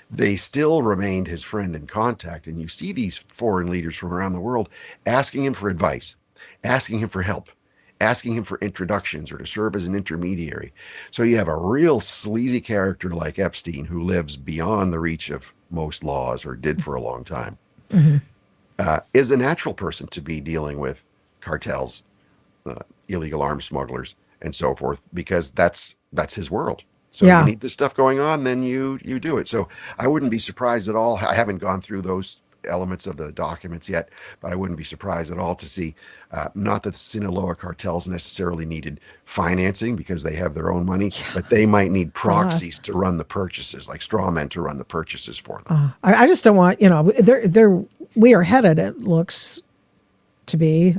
they still remained his friend and contact. And you see these foreign leaders from around the world asking him for advice, asking him for help, asking him for introductions or to serve as an intermediary. So you have a real sleazy character like Epstein, who lives beyond the reach of most laws, or did for a long time, is a natural person to be dealing with cartels, illegal arms smugglers, and so forth, because that's his world. So Yeah. you need this stuff going on, then you do it. So I wouldn't be surprised at all. I haven't gone through those elements of the documents yet, but I wouldn't be surprised at all to see, not that the Sinaloa cartels necessarily needed financing because they have their own money, but they might need proxies to run the purchases, like straw men to run the purchases for them. I just don't want, we are headed, it looks to be,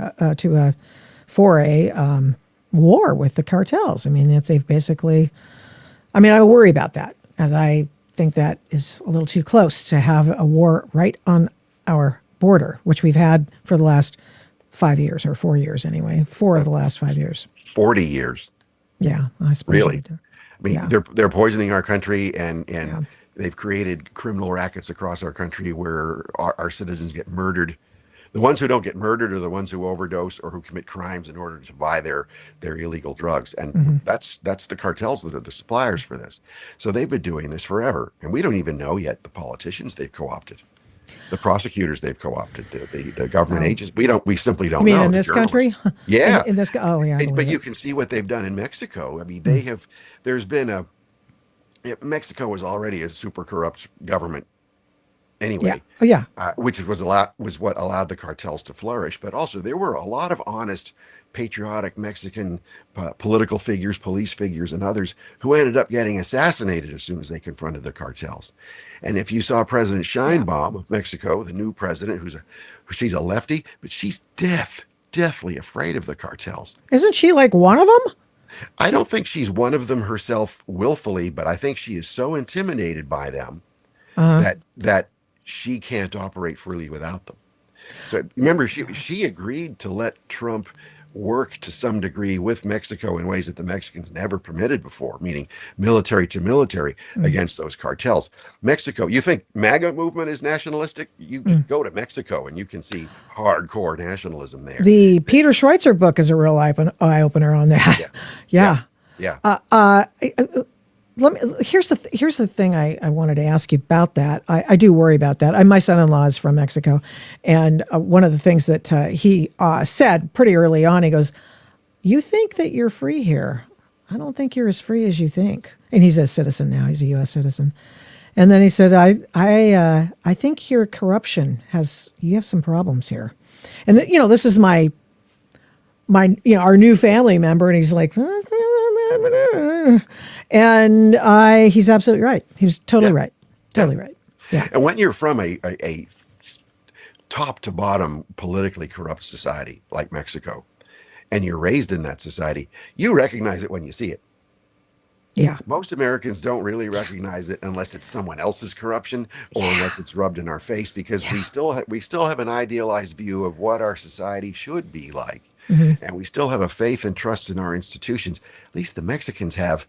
for a war with the cartels. I mean, they've basically, I worry about that, as I think that is a little too close to have a war right on our border, which we've had for the last 5 years, or 4 years anyway, 4 of the last 5 years. 40 years. Yeah, I suppose. Really? I mean, Yeah. they're poisoning our country, and Yeah. they've created criminal rackets across our country where our citizens get murdered. The ones who don't get murdered are the ones who overdose or who commit crimes in order to buy their illegal drugs, and that's the cartels that are the suppliers for this. So they've been doing this forever, and we don't even know yet the politicians they've co-opted, the prosecutors they've co-opted, the government agents. We simply don't You mean know. in The this country? journalists. Yeah. In this, oh yeah. I But believe you it. can see what they've done in Mexico. I mean, there's been Mexico was already a super corrupt government Yeah. anyway, Oh yeah. which was what allowed the cartels to flourish. But also there were a lot of honest, patriotic Mexican political figures, police figures, and others who ended up getting assassinated as soon as they confronted the cartels. And if you saw President Sheinbaum of Mexico, the new president, she's a lefty, but she's deathly afraid of the cartels. Isn't she like one of them? I don't think she's one of them herself willfully, but I think she is so intimidated by them that she can't operate freely without them. So remember, she agreed to let Trump work to some degree with Mexico in ways that the Mexicans never permitted before, meaning military to military against those cartels. Mexico, you think MAGA movement is nationalistic? You go to Mexico and you can see hardcore nationalism there. The Peter Schweitzer book is a real eye opener on that. Yeah. Here's the thing I wanted to ask you about that. I do worry about that. My son-in-law is from Mexico, and one of the things that he said pretty early on, he goes, "You think that you're free here? I don't think you're as free as you think." And he's a citizen now; he's a U.S. citizen. And then he said, "I think your corruption you have some problems here." And this is my our new family member, and he's like. And he's absolutely right. He was totally right. Totally right. Yeah. And when you're from a top to bottom politically corrupt society like Mexico, and you're raised in that society, you recognize it when you see it. Yeah. Most Americans don't really recognize it unless it's someone else's corruption or unless it's rubbed in our face, because we still have an idealized view of what our society should be like. And we still have a faith and trust in our institutions. At least the Mexicans have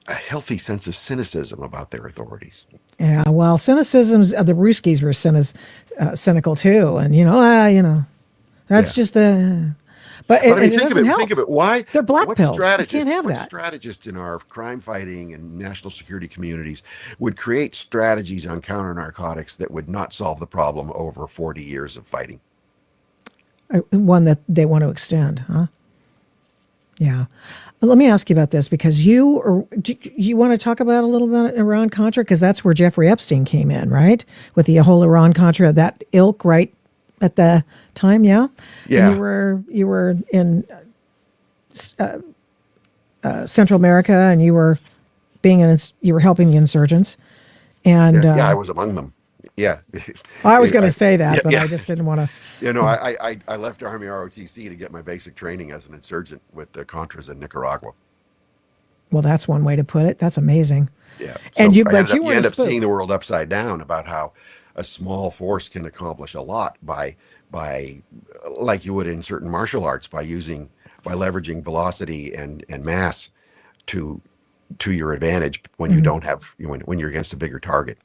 a healthy sense of cynicism about their authorities. Yeah, well, cynicism's the Ruskies were cynical too, and that's just the. But I mean, it doesn't help. think of it. Why they're black what pills? You strategist? can't have What that. strategist in our crime fighting and national security communities would create strategies on counter narcotics that would not solve the problem over 40 years of fighting? One that they want to extend, huh? Yeah. Let me ask you about this, because you want to talk about a little bit Iran-Contra, because that's where Jeffrey Epstein came in, right? With the whole Iran-Contra, that ilk, right at the time, yeah? Yeah. And you were in Central America, and you were helping the insurgents, and I was among them. Yeah. I was going to say that, but I just didn't want to. I left Army ROTC to get my basic training as an insurgent with the Contras in Nicaragua. Well, that's one way to put it. That's amazing. Yeah. And you end up seeing the world upside down about how a small force can accomplish a lot by like you would in certain martial arts, by leveraging velocity and mass to your advantage when you don't have when you're against a bigger target.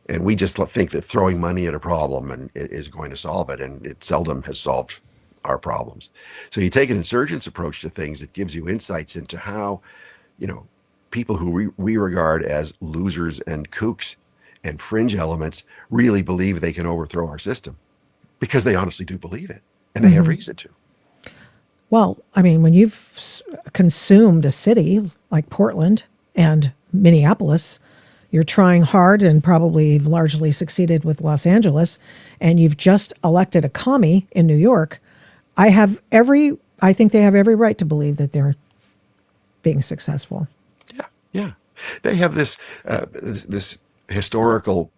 And we just think that throwing money at a problem is going to solve it, and it seldom has solved our problems. So you take an insurgents approach to things that gives you insights into how, people who we regard as losers and kooks and fringe elements really believe they can overthrow our system, because they honestly do believe it, and they have reason to. Well, I mean, when you've consumed a city like Portland and Minneapolis. You're trying hard and probably largely succeeded with Los Angeles, and you've just elected a commie in New York. I think they have every right to believe that they're being successful. Yeah, yeah. They have this historical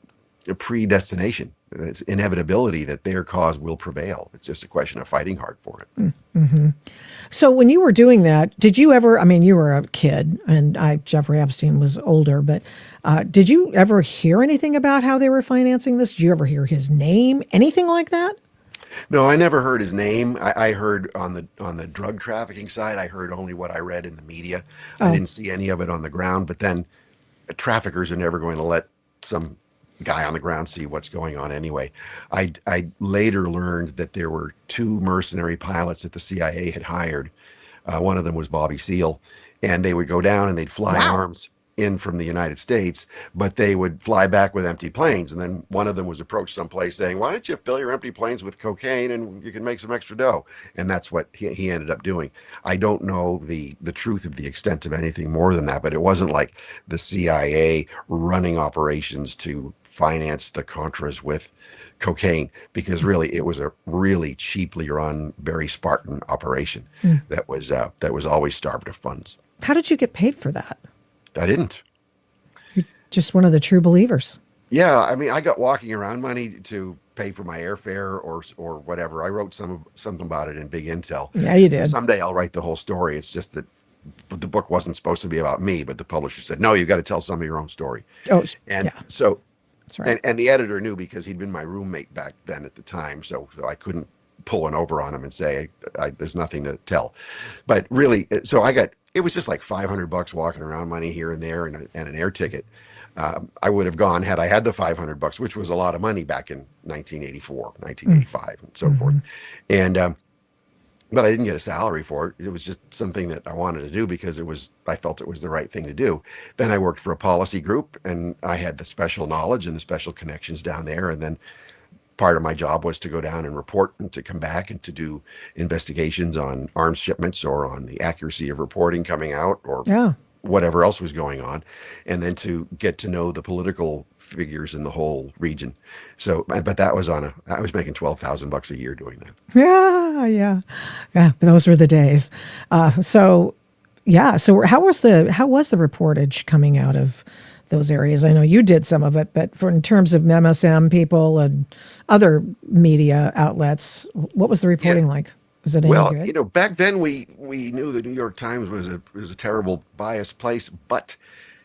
predestination. It's inevitability that their cause will prevail. It's just a question of fighting hard for it. So when you were doing that, did you ever, I mean, you were a kid and Jeffrey Epstein was older, but did you ever hear anything about how they were financing this? Did you ever hear his name? Anything like that? No, I never heard his name. I heard on the drug trafficking side, I heard only what I read in the media. I Oh, didn't see any of it on the ground, but then traffickers are never going to let some guy on the ground see what's going on anyway. I later learned that there were two mercenary pilots that the CIA had hired. One of them was Bobby Seale, and they would go down and they'd fly wow. arms in from the United States, but they would fly back with empty planes. And then one of them was approached someplace saying, "Why don't you fill your empty planes with cocaine and you can make some extra dough?" And that's what he ended up doing. I don't know the truth of the extent of anything more than that, but it wasn't like the CIA running operations to finance the Contras with cocaine, because really it was a really cheaply run, very Spartan operation that was always starved of funds. How did you get paid for that? I didn't. Just one of the true believers. Yeah, I mean, I got walking around money to pay for my airfare or whatever. I wrote something about it in Big Intel. Yeah, you did. Someday I'll write the whole story. It's just that the book wasn't supposed to be about me, but the publisher said, "No, you've got to tell some of your own story." Oh, And yeah, so, that's right. and the editor knew because he'd been my roommate back then at the time, so I couldn't pull one over on him and say, "There's nothing to tell." But really, so it was just like $500 walking around money here and there, and an air ticket. I would have gone had I had the $500, which was a lot of money back in 1984, 1985, and so forth. And but I didn't get a salary for it. It was just something that I wanted to do because I felt it was the right thing to do. Then I worked for a policy group, and I had the special knowledge and the special connections down there. And then part of my job was to go down and report and to come back and to do investigations on arms shipments or on the accuracy of reporting coming out or Yeah. whatever else was going on, and then to get to know the political figures in the whole region. So, but that was I was making $12,000 a year doing that. Yeah, yeah, yeah. Those were the days. So, yeah. So, how was the reportage coming out of those areas? I know you did some of it, but in terms of MSM people and other media outlets, what was the reporting like? Was it any Well, good? back then we knew the New York Times was a terrible, biased place, but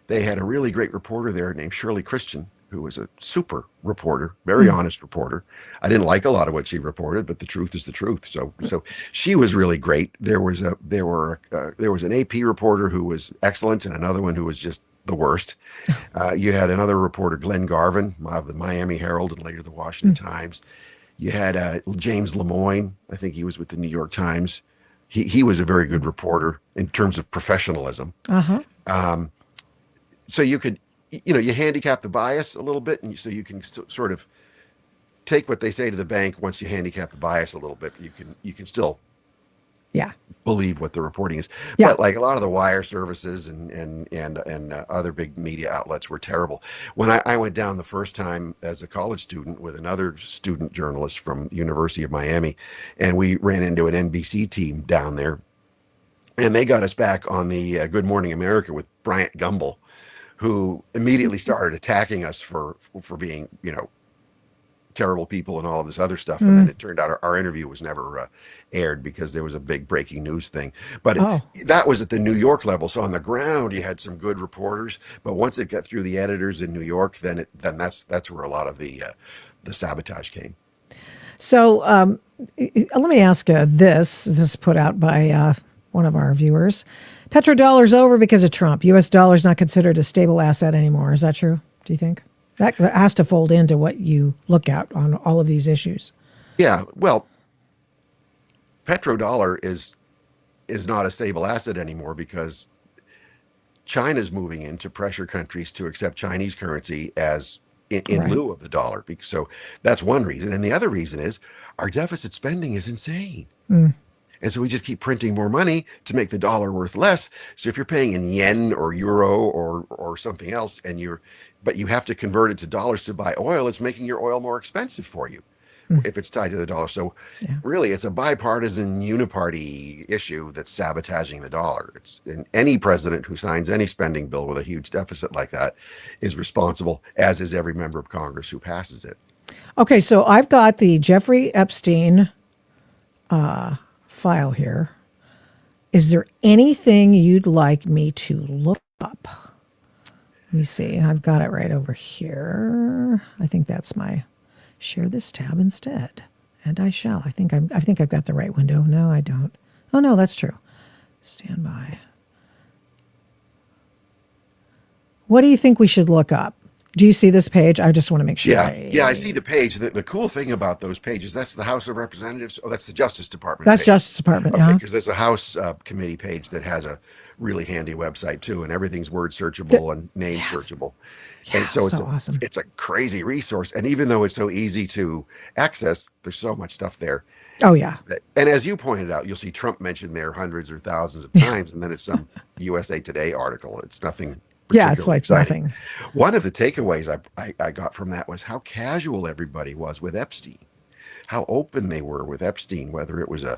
they had a really great reporter there named Shirley Christian, who was a super reporter, very honest reporter. I didn't like a lot of what she reported, but the truth is the truth. So she was really great. There was an AP reporter who was excellent, and another one who was just the worst. You had another reporter, Glenn Garvin, of the Miami Herald and later the Washington Times. You had James Lemoyne. I think he was with the New York Times. He was a very good reporter in terms of professionalism. Uh-huh. So you could, you handicap the bias a little bit, and so you can sort of take what they say to the bank. Once you handicap the bias a little bit, you can still Yeah. believe what the reporting is. Yeah. But like a lot of the wire services and other big media outlets were terrible. When I went down the first time as a college student with another student journalist from University of Miami, and we ran into an NBC team down there, and they got us back on the Good Morning America with Bryant Gumbel, who immediately started attacking us for being, terrible people and all of this other stuff. And then it turned out our interview was never aired because there was a big breaking news thing. But Oh, that was at the New York level. So on the ground, you had some good reporters. But once it got through the editors in New York, then that's where a lot of the sabotage came. so let me ask this. This is put out by one of our viewers. Petrodollar's over because of Trump. U.S. dollar's not considered a stable asset anymore. Is that true? Do you think? That has to fold into what you look at on all of these issues. Yeah, well, petrodollar is not a stable asset anymore because China's moving into pressure countries to accept Chinese currency as in Right. lieu of the dollar. So that's one reason. And the other reason is our deficit spending is insane. And so we just keep printing more money to make the dollar worth less. So if you're paying in yen or euro or something else, but you have to convert it to dollars to buy oil, it's making your oil more expensive for you if it's tied to the dollar. So really, it's a bipartisan uniparty issue that's sabotaging the dollar. And any president who signs any spending bill with a huge deficit like that is responsible, as is every member of Congress who passes it. Okay, so I've got the Jeffrey Epstein file here. Is there anything you'd like me to look up? Let me see. I've got it right over here. I think that's my share this tab instead. And I shall. I think I've got the right window. No, I don't. Oh no, that's true. Stand by. What do you think we should look up? Do you see this page? I just want to make sure. Yeah, I see the page. The cool thing about those pages, that's the House of Representatives. Oh, that's the Justice Department. That's page. Justice Department, okay, yeah. because there's a House committee page that has a really handy website too, and everything's word searchable and name searchable. And so awesome. It's a crazy resource. And even though it's so easy to access, there's so much stuff there. Oh, yeah. And as you pointed out, you'll see Trump mentioned there hundreds or thousands of times, and then it's some USA Today article. It's nothing. Yeah, it's like exciting. nothing. One of the takeaways I got from that was how casual everybody was with Epstein, how open they were with Epstein, whether it was a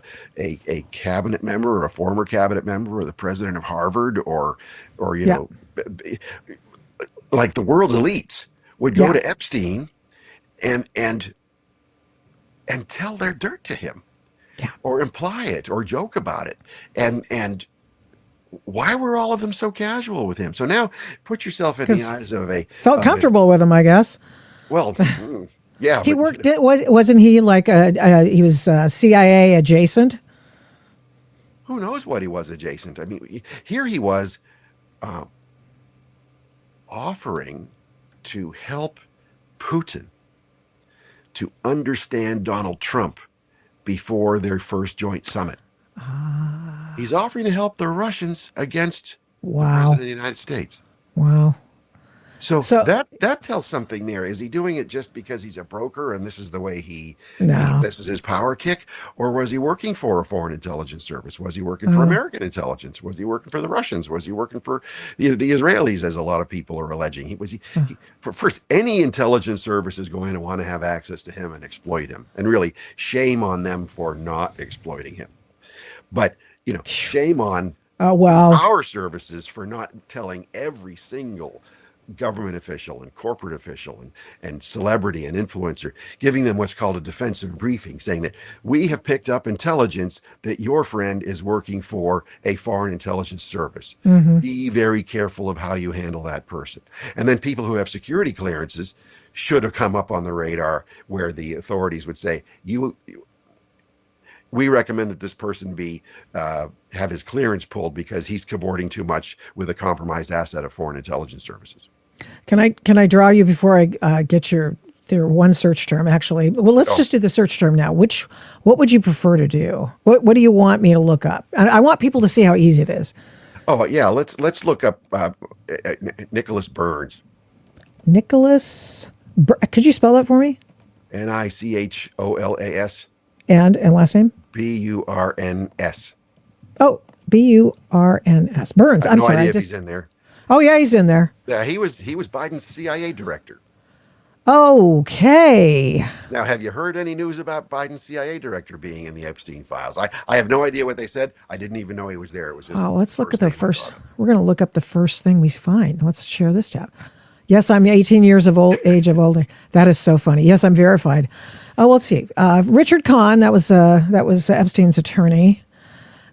cabinet member or a former cabinet member or the president of Harvard or you know, like the world elites would go to Epstein and tell their dirt to him, or imply it or joke about it, and why were all of them so casual with him? So now put yourself in the eyes of felt comfortable with him, I guess. Well, yeah. He worked. Wasn't he like he was CIA adjacent? Who knows what he was adjacent? I mean, here he was offering to help Putin to understand Donald Trump before their first joint summit. He's offering to help the Russians against the President of the United States. Wow. So that tells something there. Is he doing it just because he's a broker and this is the way this is his power kick? Or was he working for a foreign intelligence service? Was he working for American intelligence? Was he working for the Russians? Was he working for the Israelis, as a lot of people are alleging? For first, any intelligence service is going to want to have access to him and exploit him. And really, shame on them for not exploiting him. But, you know, shame on our services for not telling every single government official and corporate official and celebrity and influencer, giving them what's called a defensive briefing, saying that we have picked up intelligence that your friend is working for a foreign intelligence service. Be very careful of how you handle that person. And then people who have security clearances should have come up on the radar, where the authorities would say, we recommend that this person have his clearance pulled because he's cavorting too much with a compromised asset of foreign intelligence services. Can I draw you before I get their one search term? Actually, well, let's just do the search term now. What would you prefer to do? What do you want me to look up? I want people to see how easy it is. Oh yeah, let's look up Nicholas Burns. Nicholas, could you spell that for me? Nicholas. And last name? Burns. Oh, Burns. Burns. I'm sorry. No idea if he's in there. Oh yeah, he's in there. Yeah, he was Biden's CIA director. Okay. Now, have you heard any news about Biden's CIA director being in the Epstein files? I have no idea what they said. I didn't even know he was there. It was just let's look at the first. We're going to look up the first thing we find. Let's share this tab. Yes, I'm 18 years of age of older. That is so funny. Yes, I'm verified. Oh, let's see. Richard Kahn, that was Epstein's attorney.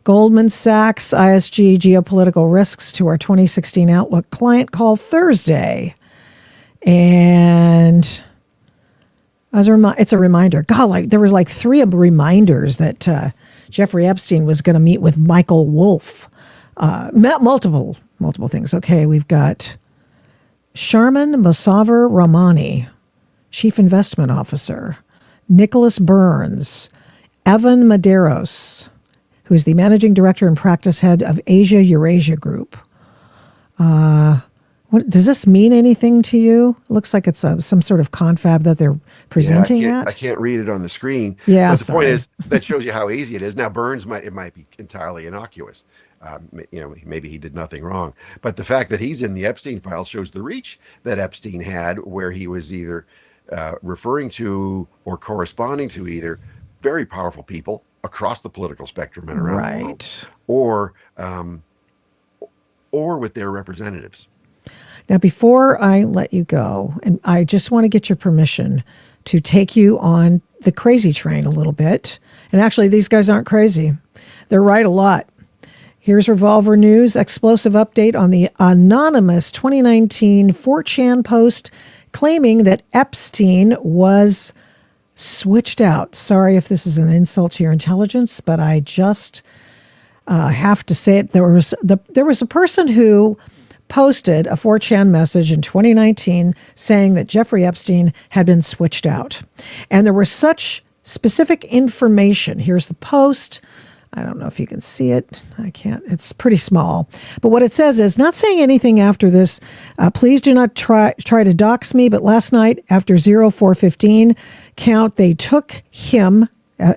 Goldman Sachs, ISG, geopolitical risks to our 2016 Outlook client call Thursday. And it's a reminder. God, there was like 3 reminders that Jeffrey Epstein was going to meet with Michael Wolff. Multiple things. Okay, we've got Sharman Musavar Rahmani, Chief Investment Officer. Nicholas Burns, Evan Medeiros, who is the Managing Director and Practice Head of Asia Eurasia Group. What does this mean anything to you? It looks like it's some sort of confab that they're presenting I at. can't read it on the screen. Yeah, But the point sorry. is, that shows you how easy it is. Now, Burns might be entirely innocuous. Maybe he did nothing wrong. But the fact that he's in the Epstein file shows the reach that Epstein had, where he was either referring to or corresponding to either very powerful people across the political spectrum and around the world, Right. or with their representatives. Now, before I let you go, and I just want to get your permission to take you on the crazy train a little bit. And actually, these guys aren't crazy. They're right a lot. Here's Revolver News, explosive update on the anonymous 2019 4chan post claiming that Epstein was switched out. Sorry if this is an insult to your intelligence, but I just have to say it. There was a person who posted a 4chan message in 2019 saying that Jeffrey Epstein had been switched out. And there was such specific information. Here's the post. I don't know if you can see it. I can't. It's pretty small. But what it says is, not saying anything after this. Please do not try to dox me. But last night, after 04:15 count, they took him,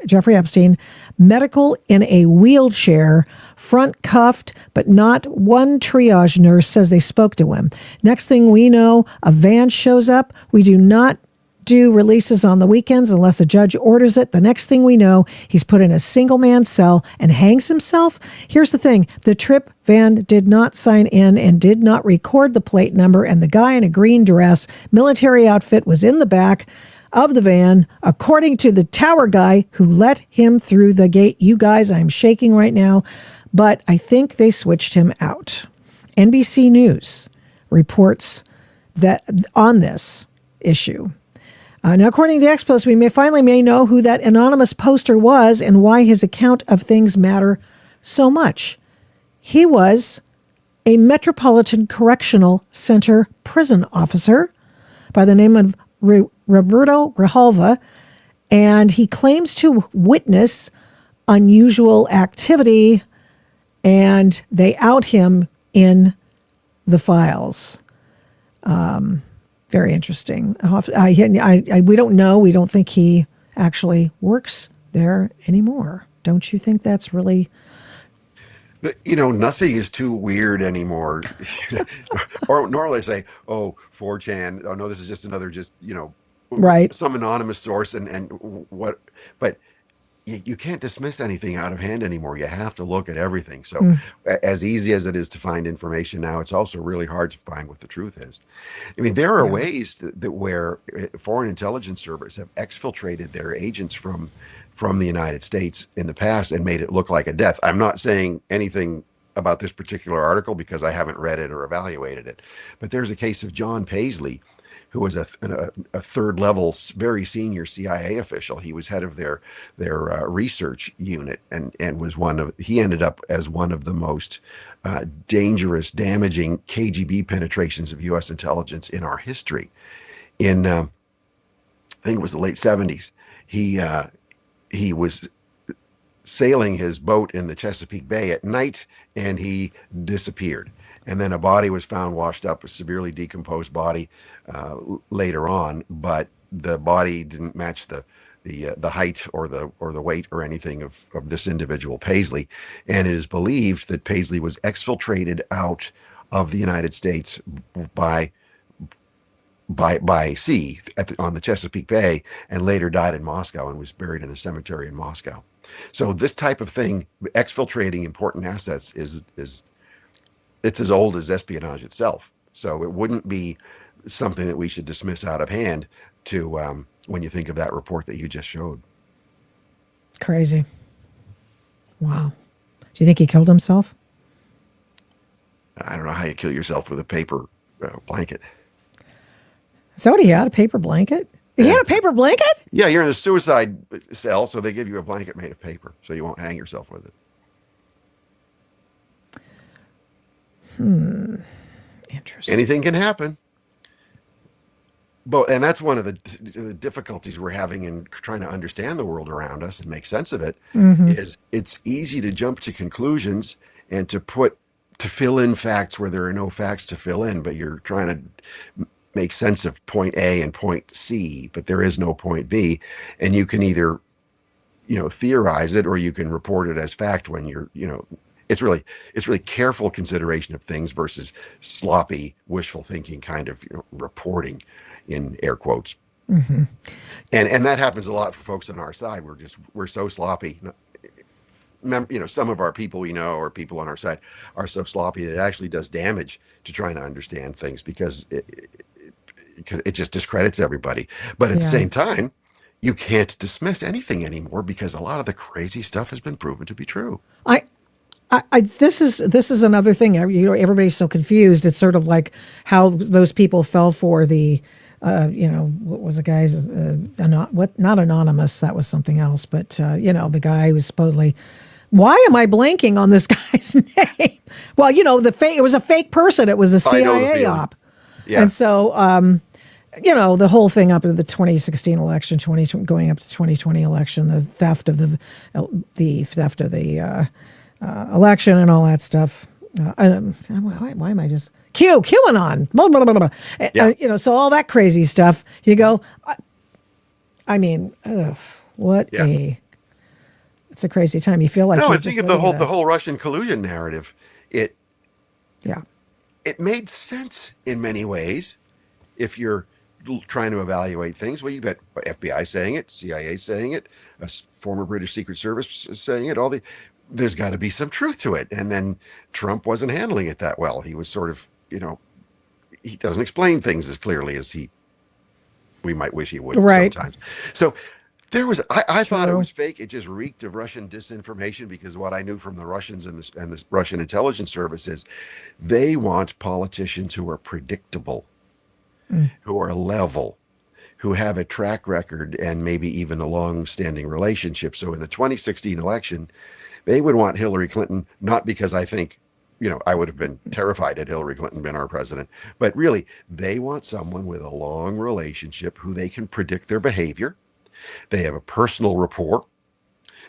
Jeffrey Epstein, medical in a wheelchair, front cuffed, but not one triage nurse says they spoke to him. Next thing we know, a van shows up. We do not do releases on the weekends unless a judge orders it. The next thing we know, he's put in a single man cell and hangs himself. Here's the thing. The trip van did not sign in and did not record the plate number, and the guy in a green dress, military outfit, was in the back of the van, according to the tower guy who let him through the gate. You guys, I'm shaking right now, but I think they switched him out. NBC News reports that on this issue. Now, according to the X-Post, we may know who that anonymous poster was and why his account of things matter so much. He was a Metropolitan Correctional Center prison officer by the name of Roberto Grijalva, and he claims to witness unusual activity, and they out him in the files. Very interesting. We don't know. We don't think he actually works there anymore. Don't you think that's really... Nothing is too weird anymore. Or normally say, oh, 4chan. Oh, no, this is just another, Right. some anonymous source and what. But you can't dismiss anything out of hand anymore. You have to look at everything. So as easy as it is to find information now, it's also really hard to find what the truth is. I mean, there are ways that where foreign intelligence services have exfiltrated their agents from the United States in the past and made it look like a death. I'm not saying anything about this particular article because I haven't read it or evaluated it, but there's a case of John Paisley, who was a third level, very senior CIA official. He was head of their research unit and was he ended up as one of the most dangerous, damaging KGB penetrations of U.S. intelligence in our history. In I think it was the late 70s, he was sailing his boat in the Chesapeake Bay at night, and he disappeared. And then a body was found washed up, a severely decomposed body later on, but the body didn't match the height or the weight or anything of this individual Paisley. And it is believed that Paisley was exfiltrated out of the United States by sea on the Chesapeake Bay, and later died in Moscow and was buried in a cemetery in Moscow. So this type of thing, exfiltrating important assets, it's as old as espionage itself. So it wouldn't be something that we should dismiss out of hand to when you think of that report that you just showed. Crazy. Wow. Do you think he killed himself? I don't know how you kill yourself with a paper blanket. Is that what he had, a paper blanket? He had a paper blanket? Yeah, you're in a suicide cell, so they give you a blanket made of paper so you won't hang yourself with it. Interesting. Anything can happen. And that's one of the difficulties we're having in trying to understand the world around us and make sense of it, is it's easy to jump to conclusions and to put to fill in facts where there are no facts to fill in, but you're trying to make sense of point A and point C, but there is no point B, and you can either, theorize it, or you can report it as fact when you're, it's really careful consideration of things versus sloppy, wishful thinking kind of reporting, in air quotes. Mm-hmm. And that happens a lot for folks on our side. We're so sloppy. Some of our people we know, or people on our side, are so sloppy that it actually does damage to trying to understand things, because it just discredits everybody. But at the same time, you can't dismiss anything anymore, because a lot of the crazy stuff has been proven to be true. This is another thing. Everybody's so confused. It's sort of like how those people fell for the, what was the guy's, not anonymous. That was something else. But the guy who was supposedly. Why am I blanking on this guy's name? Well, it was a fake person. It was a CIA op. Yeah. And so, the whole thing up to the 2016 election, going up to 2020 election, the theft of the election and all that stuff. Why am I just QAnon? Blah, blah, blah, blah. Yeah. So all that crazy stuff. You go. It's a crazy time. You feel like I think of the whole Russian collusion narrative. It made sense in many ways if you're trying to evaluate things. Well, you've got FBI saying it, CIA saying it, a former British Secret Service saying it. There's got to be some truth to it. And then Trump wasn't handling it that well. He was sort of, he doesn't explain things as clearly as we might wish he would sometimes. So I thought it was fake. It just reeked of Russian disinformation, because what I knew from the Russians and the Russian intelligence services, they want politicians who are predictable, who are level, who have a track record and maybe even a long-standing relationship. So in the 2016 election, they would want Hillary Clinton, not because I think, I would have been terrified had Hillary Clinton been our president, but really they want someone with a long relationship who they can predict their behavior. They have a personal rapport.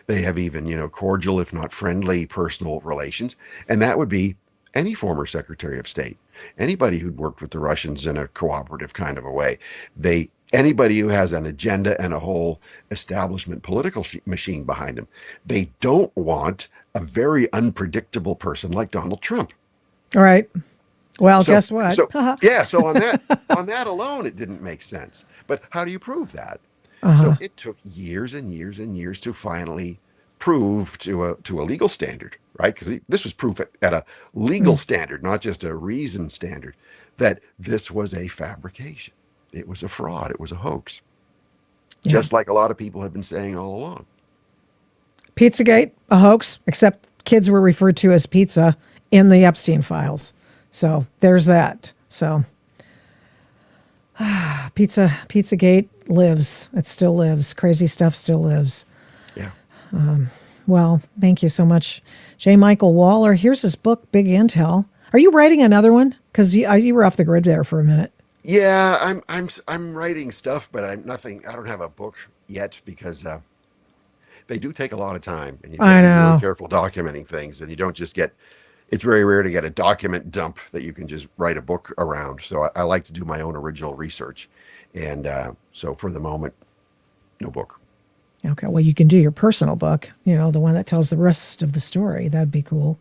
They have even, cordial, if not friendly, personal relations. And that would be any former Secretary of State, anybody who'd worked with the Russians in a cooperative kind of a way. Anybody who has an agenda and a whole establishment political machine behind them. They don't want a very unpredictable person like Donald Trump. All right. Well, guess what? So on that alone, it didn't make sense. But how do you prove that? So it took years and years and years to finally prove to a legal standard, right? Because this was proof at a legal standard, not just a reason standard, that this was a fabrication. It was a fraud. It was a hoax. Yeah. Just like a lot of people have been saying all along. Pizzagate, a hoax, except kids were referred to as pizza in the Epstein files. So there's that. So Pizzagate lives. It still lives. Crazy stuff still lives. Yeah. Well, thank you so much, J. Michael Waller. Here's his book, Big Intel. Are you writing another one? Because you were off the grid there for a minute. Yeah, I'm writing stuff, but I don't have a book yet, because they do take a lot of time, and you have to be really careful documenting things, and you don't just get. It's very rare to get a document dump that you can just write a book around. So I like to do my own original research. And so for the moment, no book. Okay. Well, you can do your personal book, the one that tells the rest of the story. That'd be cool.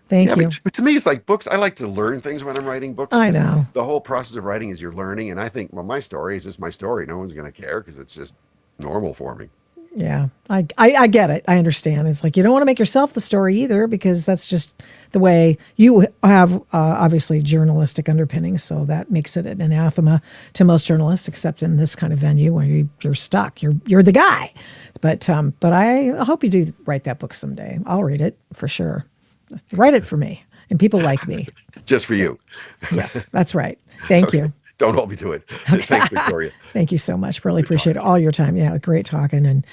Thank you. But to me, it's like books. I like to learn things when I'm writing books. I know. The whole process of writing is you're learning. And I think, well, my story is just my story. No one's going to care, because it's just normal for me. Yeah, I get it. I understand. It's like you don't want to make yourself the story either, because that's just the way you have, obviously, journalistic underpinnings. So that makes it an anathema to most journalists, except in this kind of venue where you're stuck. You're the guy. But I hope you do write that book someday. I'll read it for sure. Write it for me, and people like me. Just for you. Yes, that's right. Thank you. Don't hold me to it. Okay. Thanks, Victoria. Thank you so much. Really appreciate all your time. Yeah, great talking. And